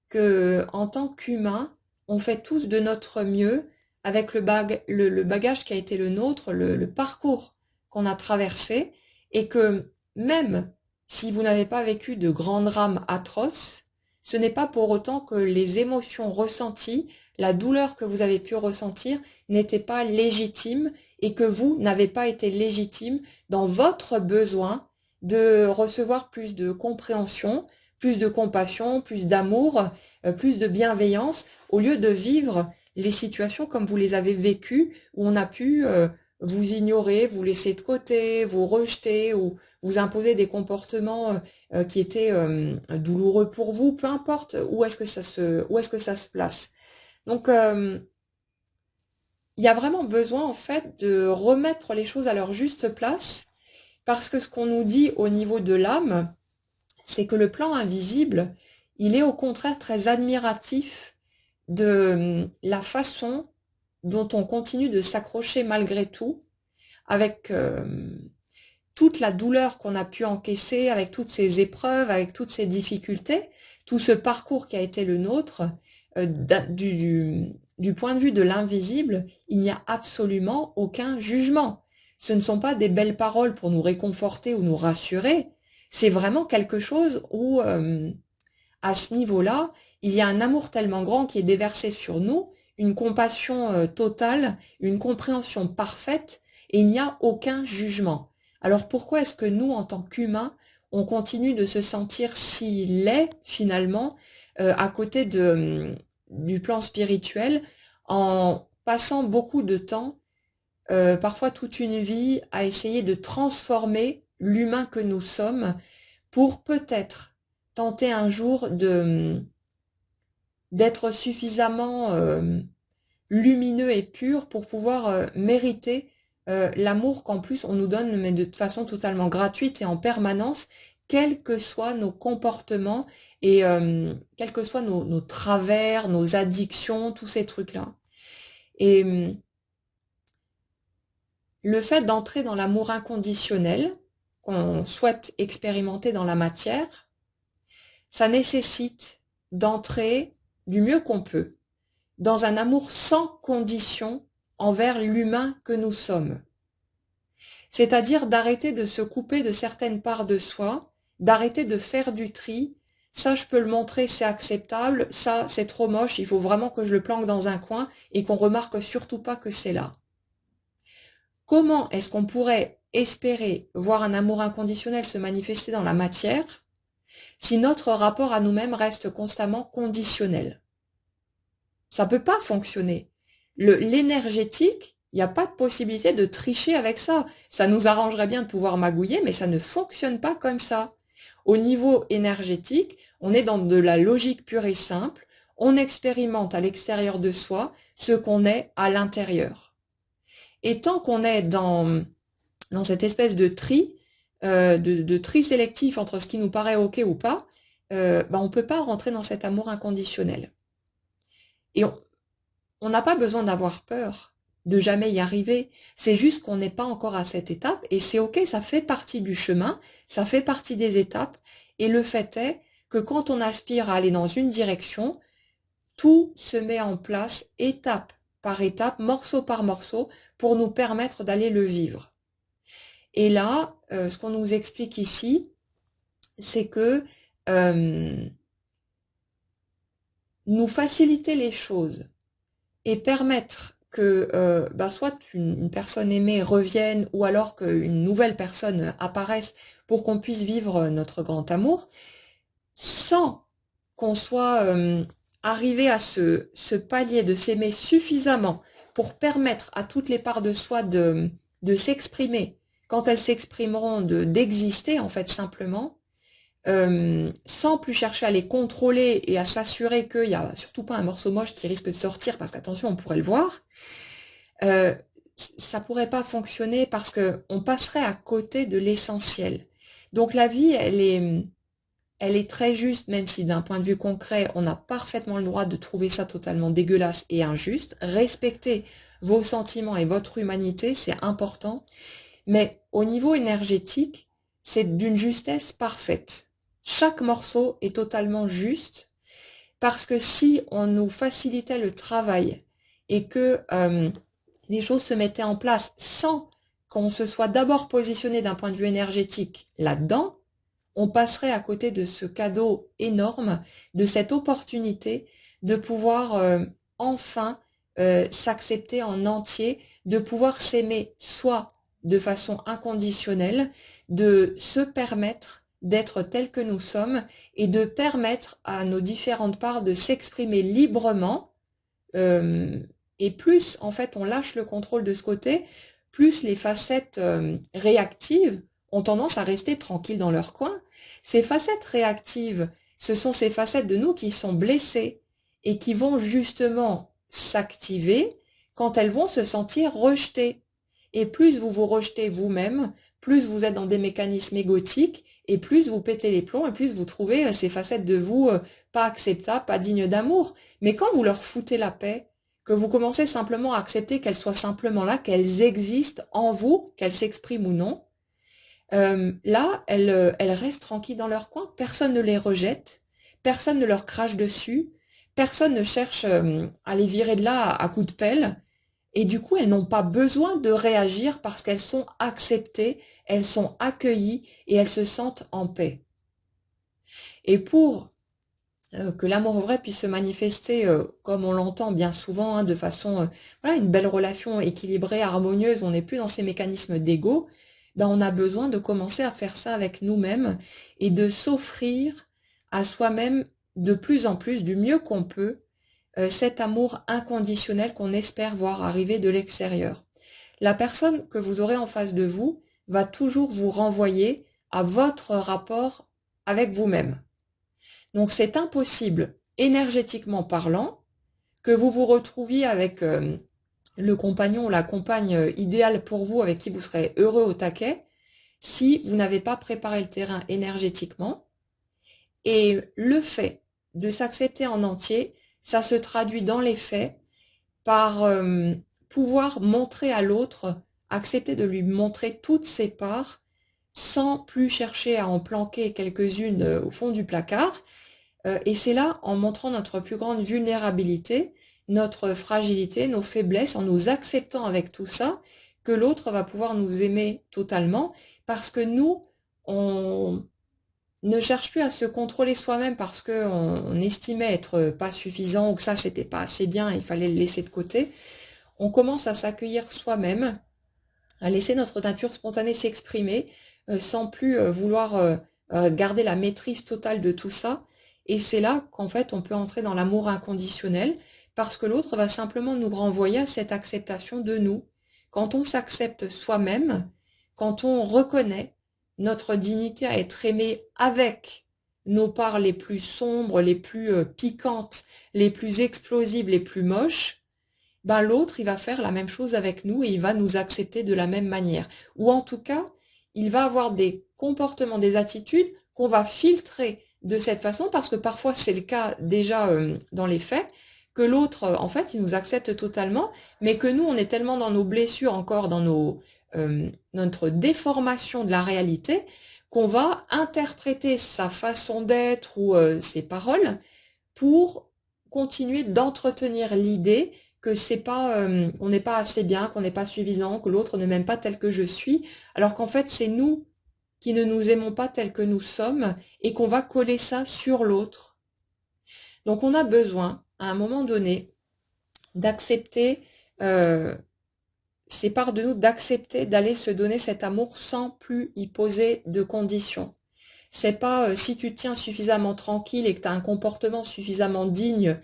que en tant qu'humain, on fait tous de notre mieux avec le bagage qui a été le nôtre, le parcours qu'on a traversé, et que même si vous n'avez pas vécu de grands drames atroces, ce n'est pas pour autant que les émotions ressenties, la douleur que vous avez pu ressentir n'était pas légitime et que vous n'avez pas été légitime dans votre besoin de recevoir plus de compréhension, plus de compassion, plus d'amour, plus de bienveillance, au lieu de vivre les situations comme vous les avez vécues, où on a pu vous ignorer, vous laisser de côté, vous rejeter, ou vous imposer des comportements qui étaient douloureux pour vous, peu importe où est-ce que ça se place. Donc il y a vraiment besoin en fait de remettre les choses à leur juste place, parce que ce qu'on nous dit au niveau de l'âme, c'est que le plan invisible, il est au contraire très admiratif de la façon dont on continue de s'accrocher malgré tout, avec toute la douleur qu'on a pu encaisser, avec toutes ces épreuves, avec toutes ces difficultés, tout ce parcours qui a été le nôtre, du point de vue de l'invisible, il n'y a absolument aucun jugement. Ce ne sont pas des belles paroles pour nous réconforter ou nous rassurer, c'est vraiment quelque chose où, à ce niveau-là, il y a un amour tellement grand qui est déversé sur nous, une compassion totale, une compréhension parfaite, et il n'y a aucun jugement. Alors pourquoi est-ce que nous, en tant qu'humains, on continue de se sentir si laid, finalement, à côté du plan spirituel, en passant beaucoup de temps, parfois toute une vie, à essayer de transformer l'humain que nous sommes pour peut-être tenter un jour d'être suffisamment lumineux et pur pour pouvoir mériter l'amour qu'en plus on nous donne, mais de façon totalement gratuite et en permanence, quels que soient nos comportements et quels que soient nos travers, nos addictions, tous ces trucs-là. Et le fait d'entrer dans l'amour inconditionnel qu'on souhaite expérimenter dans la matière, ça nécessite d'entrer du mieux qu'on peut dans un amour sans condition envers l'humain que nous sommes. C'est-à-dire d'arrêter de se couper de certaines parts de soi, d'arrêter de faire du tri. Ça, je peux le montrer, c'est acceptable. Ça, c'est trop moche, il faut vraiment que je le planque dans un coin et qu'on remarque surtout pas que c'est là. Comment est-ce qu'on pourrait espérer voir un amour inconditionnel se manifester dans la matière si notre rapport à nous-mêmes reste constamment conditionnel? Ça peut pas fonctionner. L'énergétique, il n'y a pas de possibilité de tricher avec ça. Ça nous arrangerait bien de pouvoir magouiller, mais ça ne fonctionne pas comme ça. Au niveau énergétique, on est dans de la logique pure et simple. On expérimente à l'extérieur de soi ce qu'on est à l'intérieur. Et tant qu'on est dans cette espèce de tri, de tri sélectif entre ce qui nous paraît ok ou pas, on peut pas rentrer dans cet amour inconditionnel. Et on n'a pas besoin d'avoir peur de jamais y arriver. C'est juste qu'on n'est pas encore à cette étape et c'est ok, ça fait partie du chemin, ça fait partie des étapes. Et le fait est que quand on aspire à aller dans une direction, tout se met en place étape par étape, morceau par morceau, pour nous permettre d'aller le vivre. Et là, ce qu'on nous explique ici, c'est que nous faciliter les choses et permettre que soit une personne aimée revienne ou alors qu'une nouvelle personne apparaisse pour qu'on puisse vivre notre grand amour, sans qu'on soit arrivé à ce palier de s'aimer suffisamment pour permettre à toutes les parts de soi de s'exprimer, quand elles s'exprimeront, d'exister en fait simplement, sans plus chercher à les contrôler et à s'assurer qu'il n'y a surtout pas un morceau moche qui risque de sortir, parce qu'attention, on pourrait le voir, ça pourrait pas fonctionner parce que on passerait à côté de l'essentiel. Donc la vie, elle est très juste, même si d'un point de vue concret, on a parfaitement le droit de trouver ça totalement dégueulasse et injuste. Respecter vos sentiments et votre humanité, c'est important. Mais au niveau énergétique, c'est d'une justesse parfaite. Chaque morceau est totalement juste parce que si on nous facilitait le travail et que les choses se mettaient en place sans qu'on se soit d'abord positionné d'un point de vue énergétique là-dedans, on passerait à côté de ce cadeau énorme, de cette opportunité de pouvoir enfin s'accepter en entier, de pouvoir s'aimer soit de façon inconditionnelle, de se permettre d'être tel que nous sommes et de permettre à nos différentes parts de s'exprimer librement. Et plus, en fait, on lâche le contrôle de ce côté, plus les facettes réactives ont tendance à rester tranquilles dans leur coin. Ces facettes réactives, ce sont ces facettes de nous qui sont blessées et qui vont justement s'activer quand elles vont se sentir rejetées. Et plus vous vous rejetez vous-même, plus vous êtes dans des mécanismes égotiques, et plus vous pétez les plombs, et plus vous trouvez ces facettes de vous pas acceptables, pas dignes d'amour. Mais quand vous leur foutez la paix, que vous commencez simplement à accepter qu'elles soient simplement là, qu'elles existent en vous, qu'elles s'expriment ou non, là, elles restent tranquilles dans leur coin, personne ne les rejette, personne ne leur crache dessus, personne ne cherche à les virer de là à coups de pelle, et du coup, elles n'ont pas besoin de réagir parce qu'elles sont acceptées, elles sont accueillies et elles se sentent en paix. Et pour que l'amour vrai puisse se manifester comme on l'entend bien souvent, hein, de façon, voilà, une belle relation équilibrée, harmonieuse, on n'est plus dans ces mécanismes d'ego, ben on a besoin de commencer à faire ça avec nous-mêmes et de s'offrir à soi-même de plus en plus, du mieux qu'on peut, cet amour inconditionnel qu'on espère voir arriver de l'extérieur. La personne que vous aurez en face de vous va toujours vous renvoyer à votre rapport avec vous-même. Donc c'est impossible, énergétiquement parlant, que vous vous retrouviez avec le compagnon ou la compagne idéale pour vous, avec qui vous serez heureux au taquet, si vous n'avez pas préparé le terrain énergétiquement. Et le fait de s'accepter en entier, ça se traduit dans les faits par pouvoir montrer à l'autre, accepter de lui montrer toutes ses parts, sans plus chercher à en planquer quelques-unes au fond du placard. Et c'est là, en montrant notre plus grande vulnérabilité, notre fragilité, nos faiblesses, en nous acceptant avec tout ça, que l'autre va pouvoir nous aimer totalement, parce que nous, on ne cherche plus à se contrôler soi-même parce qu'on estimait être pas suffisant ou que ça c'était pas assez bien, il fallait le laisser de côté. On commence à s'accueillir soi-même, à laisser notre nature spontanée s'exprimer, sans plus vouloir garder la maîtrise totale de tout ça. Et c'est là qu'en fait on peut entrer dans l'amour inconditionnel, parce que l'autre va simplement nous renvoyer à cette acceptation de nous. Quand on s'accepte soi-même, quand on reconnaît notre dignité à être aimé avec nos parts les plus sombres, les plus piquantes, les plus explosives, les plus moches, ben l'autre, il va faire la même chose avec nous et il va nous accepter de la même manière. Ou en tout cas, il va avoir des comportements, des attitudes qu'on va filtrer de cette façon, parce que parfois c'est le cas déjà dans les faits, que l'autre, en fait, il nous accepte totalement, mais que nous, on est tellement dans nos blessures, encore dans notre déformation de la réalité, qu'on va interpréter sa façon d'être ou ses paroles pour continuer d'entretenir l'idée que c'est pas, on n'est pas assez bien, qu'on n'est pas suffisant, que l'autre ne m'aime pas tel que je suis, alors qu'en fait c'est nous qui ne nous aimons pas tel que nous sommes et qu'on va coller ça sur l'autre. Donc on a besoin, à un moment donné, d'accepter, c'est part de nous d'accepter d'aller se donner cet amour sans plus y poser de conditions. C'est pas si tu tiens suffisamment tranquille et que tu as un comportement suffisamment digne,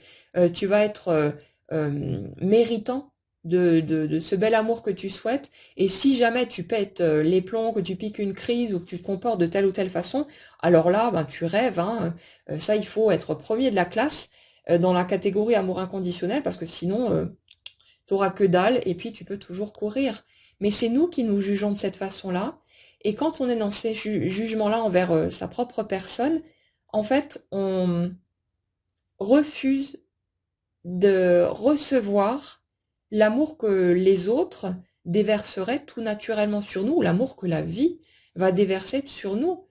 tu vas être méritant de ce bel amour que tu souhaites. Et si jamais tu pètes les plombs, que tu piques une crise ou que tu te comportes de telle ou telle façon, alors là, ben, tu rêves. Hein, ça, il faut être premier de la classe dans la catégorie amour inconditionnel, parce que sinon, t'auras que dalle et puis tu peux toujours courir. Mais c'est nous qui nous jugeons de cette façon-là. Et quand on est dans ces jugements-là envers sa propre personne, en fait, on refuse de recevoir l'amour que les autres déverseraient tout naturellement sur nous, ou l'amour que la vie va déverser sur nous.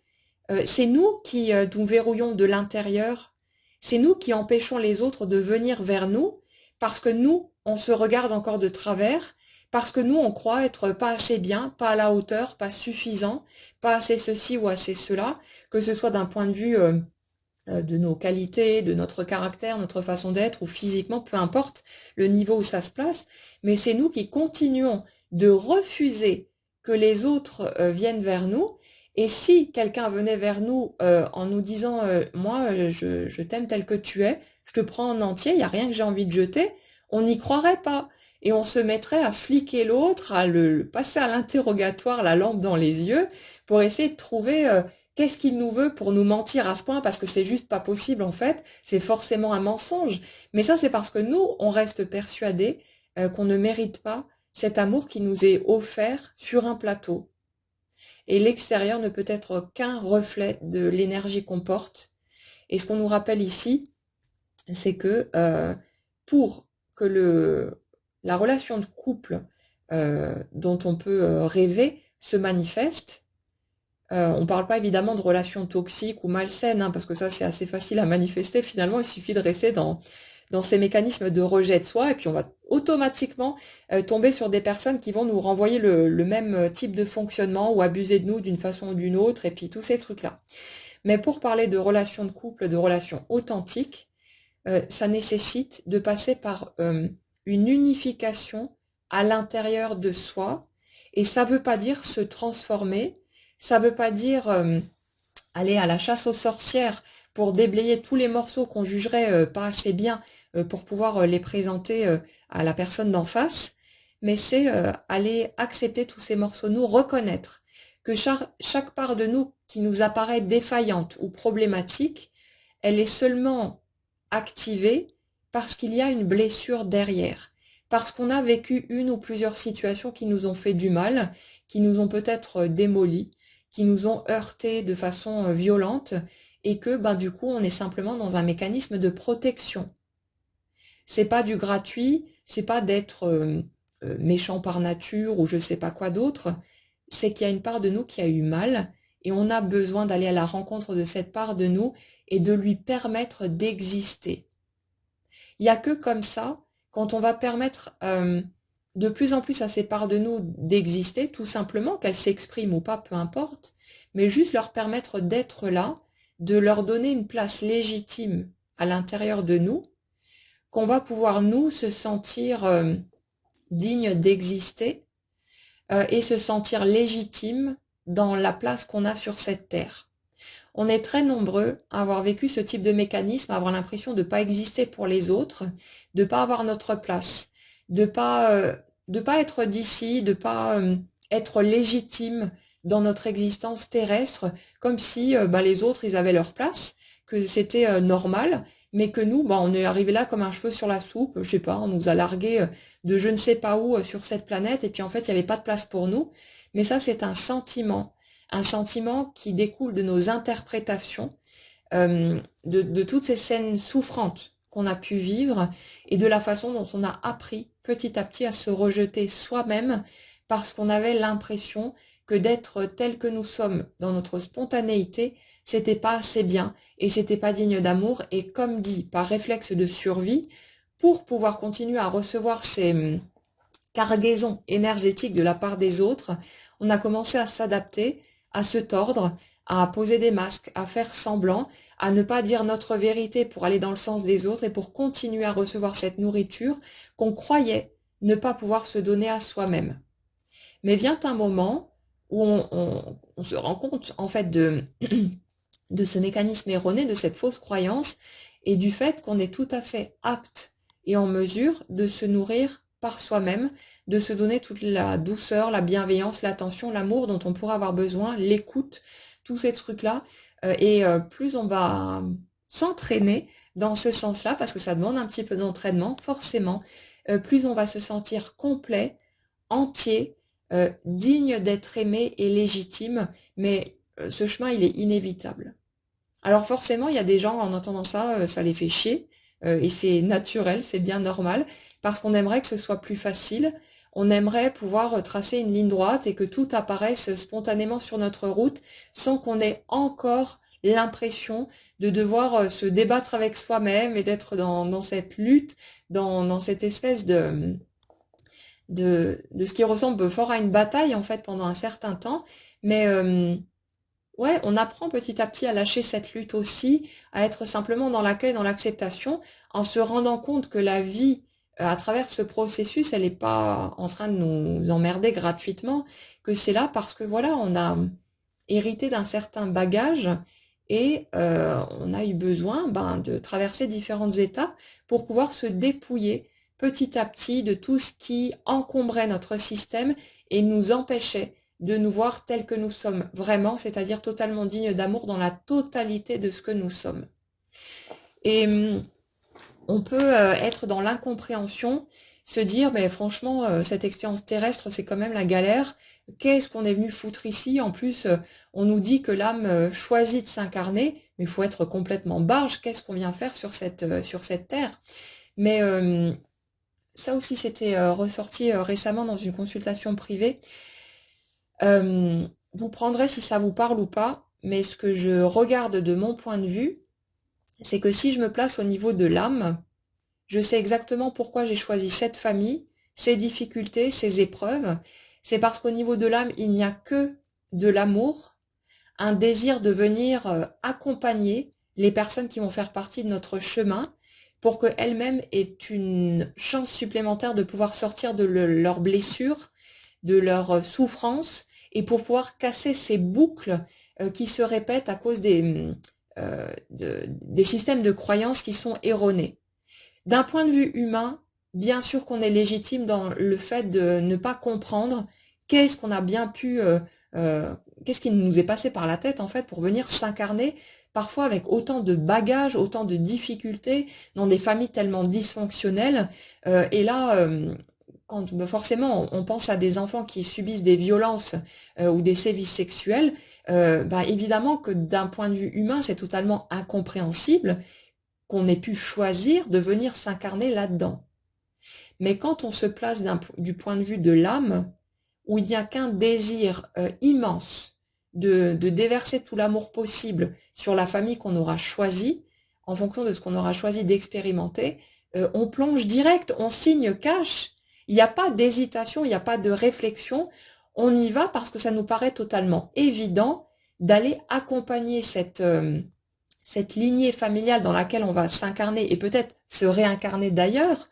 C'est nous qui nous verrouillons de l'intérieur. C'est nous qui empêchons les autres de venir vers nous, parce que nous, on se regarde encore de travers, parce que nous, on croit être pas assez bien, pas à la hauteur, pas suffisant, pas assez ceci ou assez cela, que ce soit d'un point de vue de nos qualités, de notre caractère, notre façon d'être, ou physiquement, peu importe le niveau où ça se place, mais c'est nous qui continuons de refuser que les autres viennent vers nous. Et si quelqu'un venait vers nous en nous disant moi je t'aime tel que tu es, je te prends en entier, il n'y a rien que j'ai envie de jeter, on n'y croirait pas. Et on se mettrait à fliquer l'autre, à le passer à l'interrogatoire, la lampe dans les yeux, pour essayer de trouver qu'est-ce qu'il nous veut pour nous mentir à ce point, parce que c'est juste pas possible en fait, c'est forcément un mensonge. Mais ça c'est parce que nous, on reste persuadés qu'on ne mérite pas cet amour qui nous est offert sur un plateau. Et l'extérieur ne peut être qu'un reflet de l'énergie qu'on porte. Et ce qu'on nous rappelle ici, c'est que pour que la relation de couple dont on peut rêver se manifeste. On ne parle pas évidemment de relations toxiques ou malsaines, hein, parce que ça c'est assez facile à manifester. Finalement, il suffit de rester dans ces mécanismes de rejet de soi, et puis on va automatiquement tomber sur des personnes qui vont nous renvoyer le même type de fonctionnement ou abuser de nous d'une façon ou d'une autre, et puis tous ces trucs-là. Mais pour parler de relations de couple, de relations authentiques, ça nécessite de passer par une unification à l'intérieur de soi, et ça veut pas dire se transformer, ça veut pas dire aller à la chasse aux sorcières pour déblayer tous les morceaux qu'on jugerait pas assez bien pour pouvoir les présenter à la personne d'en face, mais c'est aller accepter tous ces morceaux, nous reconnaître que chaque part de nous qui nous apparaît défaillante ou problématique, elle est seulement activée parce qu'il y a une blessure derrière, parce qu'on a vécu une ou plusieurs situations qui nous ont fait du mal, qui nous ont peut-être démolis, qui nous ont heurtés de façon violente, et que ben du coup on est simplement dans un mécanisme de protection. C'est pas du gratuit, c'est pas d'être méchant par nature ou je sais pas quoi d'autre, c'est qu'il y a une part de nous qui a eu mal, et on a besoin d'aller à la rencontre de cette part de nous et de lui permettre d'exister. Il n'y a que comme ça, quand on va permettre de plus en plus à ces parts de nous d'exister, tout simplement, qu'elles s'expriment ou pas, peu importe, mais juste leur permettre d'être là, de leur donner une place légitime à l'intérieur de nous, qu'on va pouvoir, nous, se sentir dignes d'exister et se sentir légitime dans la place qu'on a sur cette terre. On est très nombreux à avoir vécu ce type de mécanisme, à avoir l'impression de ne pas exister pour les autres, de ne pas avoir notre place, de pas être d'ici, de pas être légitime dans notre existence terrestre, comme si les autres ils avaient leur place, que c'était normal, mais que nous, on est arrivé là comme un cheveu sur la soupe, je sais pas, on nous a largué de je ne sais pas où sur cette planète, et puis en fait il n'y avait pas de place pour nous. Mais ça c'est un sentiment qui découle de nos interprétations, de toutes ces scènes souffrantes qu'on a pu vivre et de la façon dont on a appris petit à petit à se rejeter soi-même parce qu'on avait l'impression que d'être tel que nous sommes dans notre spontanéité, c'était pas assez bien et c'était pas digne d'amour, et comme dit, par réflexe de survie, pour pouvoir continuer à recevoir ces cargaisons énergétiques de la part des autres, on a commencé à s'adapter, à se tordre, à poser des masques, à faire semblant, à ne pas dire notre vérité pour aller dans le sens des autres et pour continuer à recevoir cette nourriture qu'on croyait ne pas pouvoir se donner à soi-même. Mais vient un moment où on se rend compte en fait de ce mécanisme erroné, de cette fausse croyance et du fait qu'on est tout à fait apte et en mesure de se nourrir par soi-même, de se donner toute la douceur, la bienveillance, l'attention, l'amour dont on pourra avoir besoin, l'écoute, tous ces trucs-là. Et plus on va s'entraîner dans ce sens-là, parce que ça demande un petit peu d'entraînement, forcément, plus on va se sentir complet, entier, digne d'être aimé et légitime, mais ce chemin, il est inévitable. Alors forcément, il y a des gens, en entendant ça, ça les fait chier, et c'est naturel, c'est bien normal, parce qu'on aimerait que ce soit plus facile, on aimerait pouvoir tracer une ligne droite et que tout apparaisse spontanément sur notre route, sans qu'on ait encore l'impression de devoir se débattre avec soi-même et d'être dans cette lutte, dans cette espèce de ce qui ressemble fort à une bataille en fait pendant un certain temps, mais ouais, on apprend petit à petit à lâcher cette lutte aussi, à être simplement dans l'accueil, dans l'acceptation, en se rendant compte que la vie, à travers ce processus, elle n'est pas en train de nous emmerder gratuitement, que c'est là parce que voilà, on a hérité d'un certain bagage et on a eu besoin de traverser différentes étapes pour pouvoir se dépouiller petit à petit de tout ce qui encombrait notre système et nous empêchait de nous voir tels que nous sommes vraiment, c'est-à-dire totalement dignes d'amour dans la totalité de ce que nous sommes. Et on peut être dans l'incompréhension, se dire, mais franchement, cette expérience terrestre, c'est quand même la galère. Qu'est-ce qu'on est venu foutre ici? En plus, on nous dit que l'âme choisit de s'incarner, mais il faut être complètement barge. Qu'est-ce qu'on vient faire sur cette terre? Mais ça aussi c'était ressorti récemment dans une consultation privée. Vous prendrez si ça vous parle ou pas, mais ce que je regarde de mon point de vue, c'est que si je me place au niveau de l'âme, je sais exactement pourquoi j'ai choisi cette famille, ces difficultés, ces épreuves. C'est parce qu'au niveau de l'âme, il n'y a que de l'amour, un désir de venir accompagner les personnes qui vont faire partie de notre chemin pour qu'elles-mêmes aient une chance supplémentaire de pouvoir sortir de leurs blessures, de leurs souffrances, et pour pouvoir casser ces boucles qui se répètent à cause des systèmes de croyances qui sont erronés. D'un point de vue humain, bien sûr qu'on est légitime dans le fait de ne pas comprendre qu'est-ce qu'on a bien pu, qu'est-ce qui nous est passé par la tête en fait pour venir s'incarner parfois avec autant de bagages, autant de difficultés dans des familles tellement dysfonctionnelles. Et là, quand forcément on pense à des enfants qui subissent des violences ou des sévices sexuels, bah, évidemment que d'un point de vue humain, c'est totalement incompréhensible qu'on ait pu choisir de venir s'incarner là-dedans. Mais quand on se place du point de vue de l'âme, où il n'y a qu'un désir immense de déverser tout l'amour possible sur la famille qu'on aura choisie, en fonction de ce qu'on aura choisi d'expérimenter, on plonge direct, on signe cash. Il n'y a pas d'hésitation, il n'y a pas de réflexion. On y va parce que ça nous paraît totalement évident d'aller accompagner cette lignée familiale dans laquelle on va s'incarner et peut-être se réincarner d'ailleurs,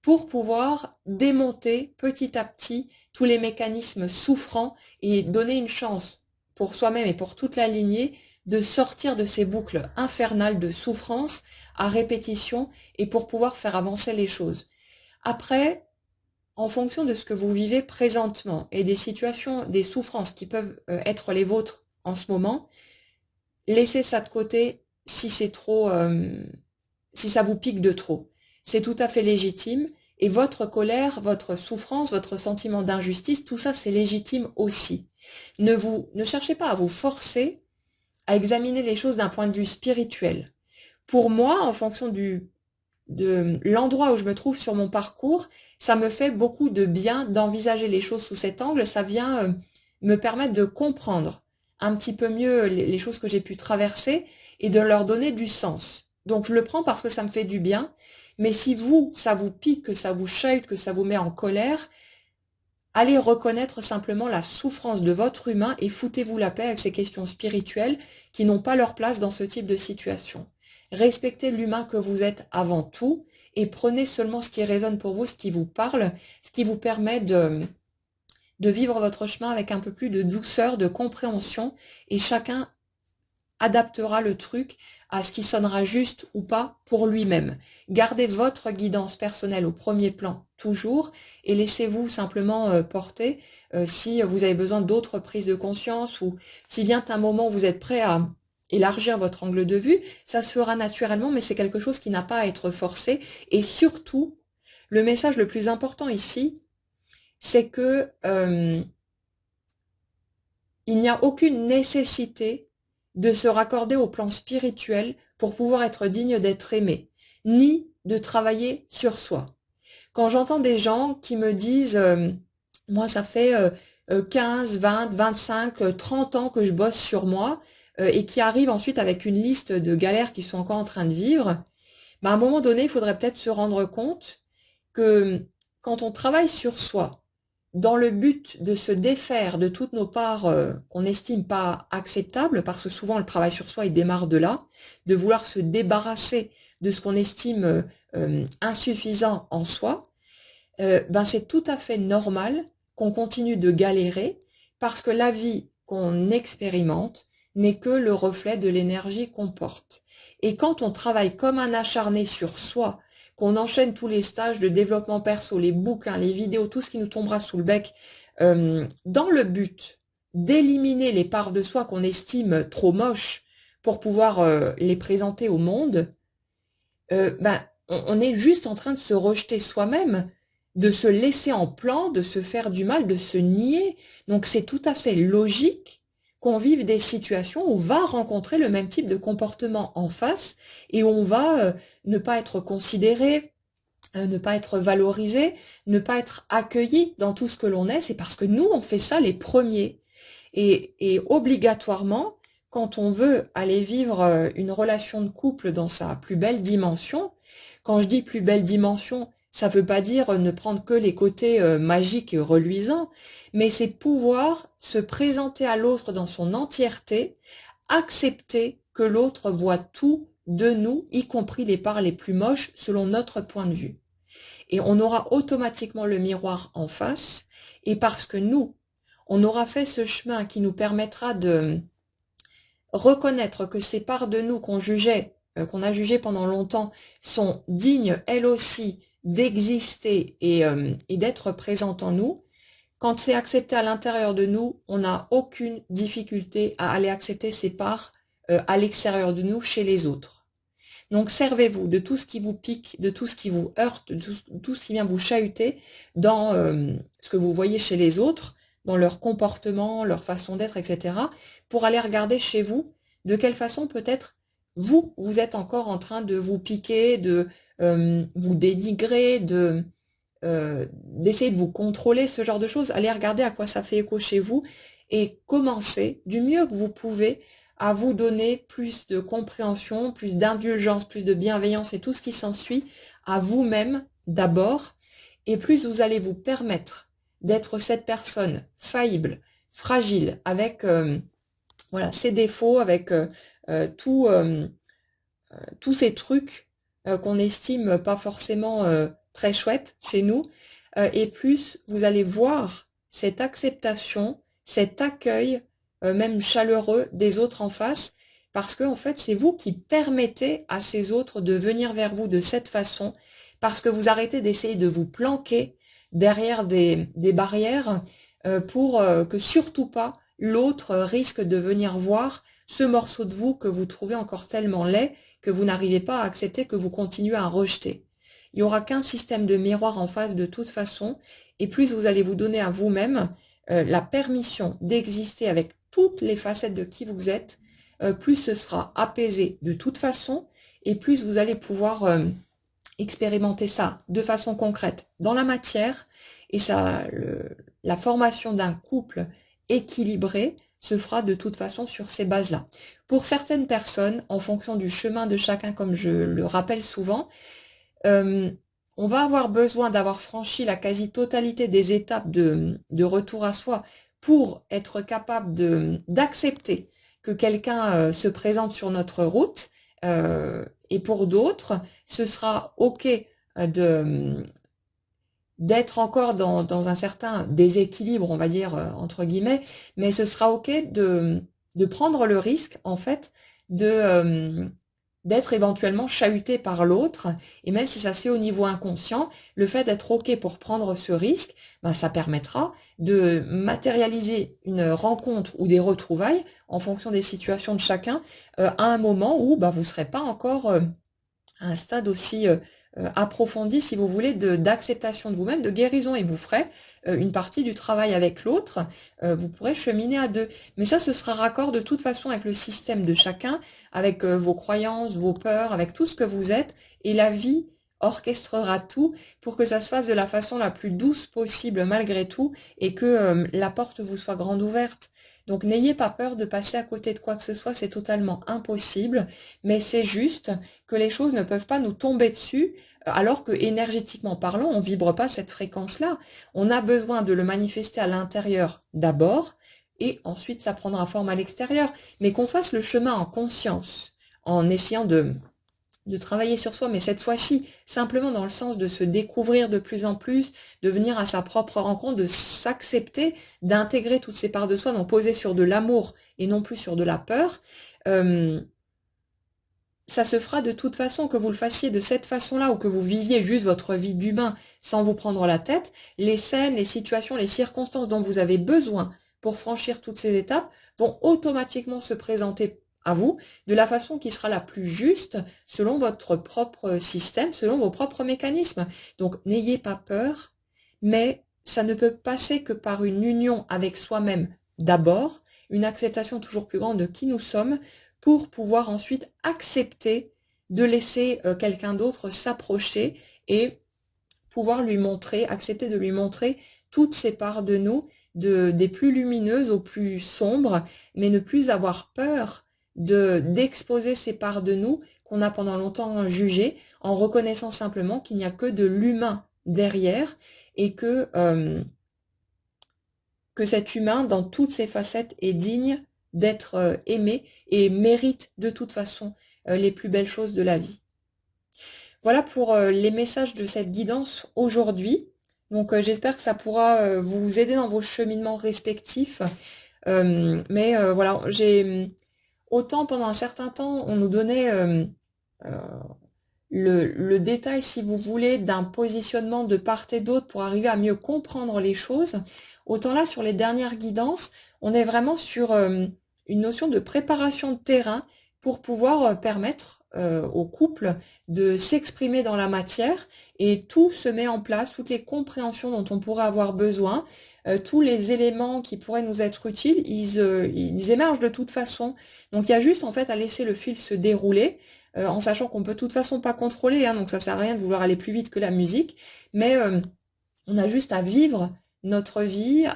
pour pouvoir démonter petit à petit tous les mécanismes souffrants et donner une chance pour soi-même et pour toute la lignée de sortir de ces boucles infernales de souffrance à répétition et pour pouvoir faire avancer les choses. Après, en fonction de ce que vous vivez présentement et des situations, des souffrances qui peuvent être les vôtres en ce moment, laissez ça de côté si c'est trop, si ça vous pique de trop. C'est tout à fait légitime et votre colère, votre souffrance, votre sentiment d'injustice, tout ça c'est légitime aussi. Ne cherchez pas à vous forcer à examiner les choses d'un point de vue spirituel. Pour moi, en fonction de l'endroit où je me trouve sur mon parcours, ça me fait beaucoup de bien d'envisager les choses sous cet angle. Ça vient me permettre de comprendre un petit peu mieux les choses que j'ai pu traverser et de leur donner du sens. Donc je le prends parce que ça me fait du bien. Mais si vous, ça vous pique, que ça vous chahute, que ça vous met en colère, allez reconnaître simplement la souffrance de votre humain et foutez-vous la paix avec ces questions spirituelles qui n'ont pas leur place dans ce type de situation. Respectez l'humain que vous êtes avant tout et prenez seulement ce qui résonne pour vous, ce qui vous parle, ce qui vous permet de vivre votre chemin avec un peu plus de douceur, de compréhension et chacun adaptera le truc à ce qui sonnera juste ou pas pour lui-même. Gardez votre guidance personnelle au premier plan toujours et laissez-vous simplement porter si vous avez besoin d'autres prises de conscience ou si vient un moment où vous êtes prêt à élargir votre angle de vue, ça se fera naturellement mais c'est quelque chose qui n'a pas à être forcé et surtout, le message le plus important ici, c'est que il n'y a aucune nécessité de se raccorder au plan spirituel pour pouvoir être digne d'être aimé, ni de travailler sur soi. Quand j'entends des gens qui me disent moi ça fait 15, 20, 25, 30 ans que je bosse sur moi et qui arrivent ensuite avec une liste de galères qu'ils sont encore en train de vivre, bah à un moment donné, il faudrait peut-être se rendre compte que quand on travaille sur soi, dans le but de se défaire de toutes nos parts qu'on n'estime pas acceptables, parce que souvent le travail sur soi il démarre de là, de vouloir se débarrasser de ce qu'on estime insuffisant en soi, ben c'est tout à fait normal qu'on continue de galérer parce que la vie qu'on expérimente n'est que le reflet de l'énergie qu'on porte. Et quand on travaille comme un acharné sur soi, qu'on enchaîne tous les stages de développement perso, les bouquins, les vidéos, tout ce qui nous tombera sous le bec, dans le but d'éliminer les parts de soi qu'on estime trop moches pour pouvoir les présenter au monde, ben, on est juste en train de se rejeter soi-même, de se laisser en plan, de se faire du mal, de se nier. Donc c'est tout à fait logique qu'on vive des situations où on va rencontrer le même type de comportement en face et où on va ne pas être considéré, ne pas être valorisé, ne pas être accueilli dans tout ce que l'on est, c'est parce que nous, on fait ça les premiers. Et obligatoirement, quand on veut aller vivre une relation de couple dans sa plus belle dimension, quand je dis plus belle dimension, ça veut pas dire ne prendre que les côtés magiques et reluisants, mais c'est pouvoir se présenter à l'autre dans son entièreté, accepter que l'autre voit tout de nous, y compris les parts les plus moches selon notre point de vue. Et on aura automatiquement le miroir en face, et parce que nous, on aura fait ce chemin qui nous permettra de reconnaître que ces parts de nous qu'on jugeait, qu'on a jugées pendant longtemps, sont dignes, elles aussi, d'exister et d'être présentes en nous. Quand c'est accepté à l'intérieur de nous, on n'a aucune difficulté à aller accepter ces parts à l'extérieur de nous, chez les autres. Donc servez-vous de tout ce qui vous pique, de tout ce qui vous heurte, de tout ce qui vient vous chahuter dans ce que vous voyez chez les autres, dans leur comportement, leur façon d'être, etc., pour aller regarder chez vous de quelle façon peut-être vous êtes encore en train de vous piquer, de vous dénigrer, d'essayer de vous contrôler, ce genre de choses. Allez regarder à quoi ça fait écho chez vous et commencez du mieux que vous pouvez à vous donner plus de compréhension, plus d'indulgence, plus de bienveillance et tout ce qui s'ensuit à vous-même d'abord. Et plus vous allez vous permettre d'être cette personne faillible, fragile, avec voilà ses défauts, avec tous ces trucs qu'on estime pas forcément très chouettes chez nous, et plus vous allez voir cette acceptation, cet accueil, même chaleureux des autres en face, parce que en fait c'est vous qui permettez à ces autres de venir vers vous de cette façon, parce que vous arrêtez d'essayer de vous planquer derrière des barrières pour que surtout pas l'autre risque de venir voir ce morceau de vous que vous trouvez encore tellement laid que vous n'arrivez pas à accepter, que vous continuez à rejeter. Il n'y aura qu'un système de miroir en face de toute façon, et plus vous allez vous donner à vous-même la permission d'exister avec toutes les facettes de qui vous êtes, plus ce sera apaisé de toute façon, et plus vous allez pouvoir expérimenter ça de façon concrète dans la matière, et ça, la formation d'un couple équilibré se fera de toute façon sur ces bases-là. Pour certaines personnes, en fonction du chemin de chacun, comme je le rappelle souvent, on va avoir besoin d'avoir franchi la quasi-totalité des étapes de retour à soi pour être capable d'accepter que quelqu'un se présente sur notre route. Et pour d'autres, ce sera OK d'être encore dans un certain déséquilibre, on va dire, entre guillemets, mais ce sera OK de prendre le risque, en fait, d'être éventuellement chahuté par l'autre, et même si ça se fait au niveau inconscient, le fait d'être OK pour prendre ce risque, ben, ça permettra de matérialiser une rencontre ou des retrouvailles en fonction des situations de chacun, à un moment où ben, vous ne serez pas encore à un stade aussi approfondi, si vous voulez, d'acceptation de vous-même, de guérison, et vous ferez une partie du travail avec l'autre, vous pourrez cheminer à deux. Mais ça, ce sera raccord de toute façon avec le système de chacun, avec vos croyances, vos peurs, avec tout ce que vous êtes, et la vie orchestrera tout pour que ça se fasse de la façon la plus douce possible malgré tout, et que la porte vous soit grande ouverte. Donc n'ayez pas peur de passer à côté de quoi que ce soit, c'est totalement impossible, mais c'est juste que les choses ne peuvent pas nous tomber dessus, alors que énergétiquement parlant, on vibre pas cette fréquence-là. On a besoin de le manifester à l'intérieur d'abord, et ensuite ça prendra forme à l'extérieur. Mais qu'on fasse le chemin en conscience, en essayant de travailler sur soi, mais cette fois-ci, simplement dans le sens de se découvrir de plus en plus, de venir à sa propre rencontre, de s'accepter, d'intégrer toutes ces parts de soi, donc poser sur de l'amour et non plus sur de la peur. Ça se fera de toute façon, que vous le fassiez de cette façon-là ou que vous viviez juste votre vie d'humain sans vous prendre la tête. Les scènes, les situations, les circonstances dont vous avez besoin pour franchir toutes ces étapes vont automatiquement se présenter à vous de la façon qui sera la plus juste selon votre propre système, selon vos propres mécanismes. Donc n'ayez pas peur, mais ça ne peut passer que par une union avec soi-même d'abord, une acceptation toujours plus grande de qui nous sommes, pour pouvoir ensuite accepter de laisser quelqu'un d'autre s'approcher et pouvoir lui montrer, accepter de lui montrer toutes ces parts de nous, des plus lumineuses aux plus sombres, mais ne plus avoir peur d'exposer ces parts de nous qu'on a pendant longtemps jugées, en reconnaissant simplement qu'il n'y a que de l'humain derrière et que cet humain, dans toutes ses facettes, est digne d'être aimé et mérite de toute façon les plus belles choses de la vie. Voilà pour les messages de cette guidance aujourd'hui. Donc j'espère que ça pourra vous aider dans vos cheminements respectifs. Voilà, autant pendant un certain temps, on nous donnait le détail, si vous voulez, d'un positionnement de part et d'autre pour arriver à mieux comprendre les choses. Autant là, sur les dernières guidances, on est vraiment sur une notion de préparation de terrain pour pouvoir permettre au couple de s'exprimer dans la matière, et tout se met en place, toutes les compréhensions dont on pourrait avoir besoin, tous les éléments qui pourraient nous être utiles, ils émergent de toute façon. Donc il y a juste en fait à laisser le fil se dérouler, en sachant qu'on peut de toute façon pas contrôler, hein, donc ça sert à rien de vouloir aller plus vite que la musique, mais on a juste à vivre notre vie,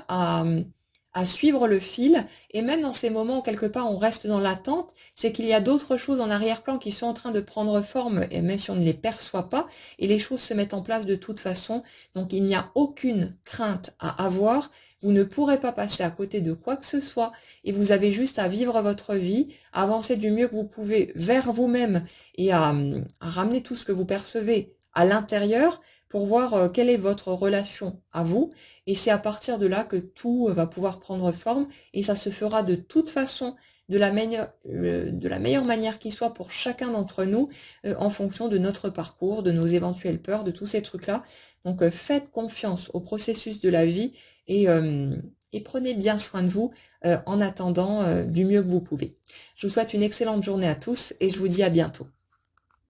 à suivre le fil, et même dans ces moments où quelque part on reste dans l'attente, c'est qu'il y a d'autres choses en arrière-plan qui sont en train de prendre forme, et même si on ne les perçoit pas, et les choses se mettent en place de toute façon, donc il n'y a aucune crainte à avoir, vous ne pourrez pas passer à côté de quoi que ce soit, et vous avez juste à vivre votre vie, à avancer du mieux que vous pouvez vers vous-même, et à ramener tout ce que vous percevez à l'intérieur, pour voir quelle est votre relation à vous, et c'est à partir de là que tout va pouvoir prendre forme, et ça se fera de toute façon de la meilleure manière qui soit pour chacun d'entre nous, en fonction de notre parcours, de nos éventuelles peurs, de tous ces trucs-là. Donc faites confiance au processus de la vie, et prenez bien soin de vous en attendant du mieux que vous pouvez. Je vous souhaite une excellente journée à tous, et je vous dis à bientôt.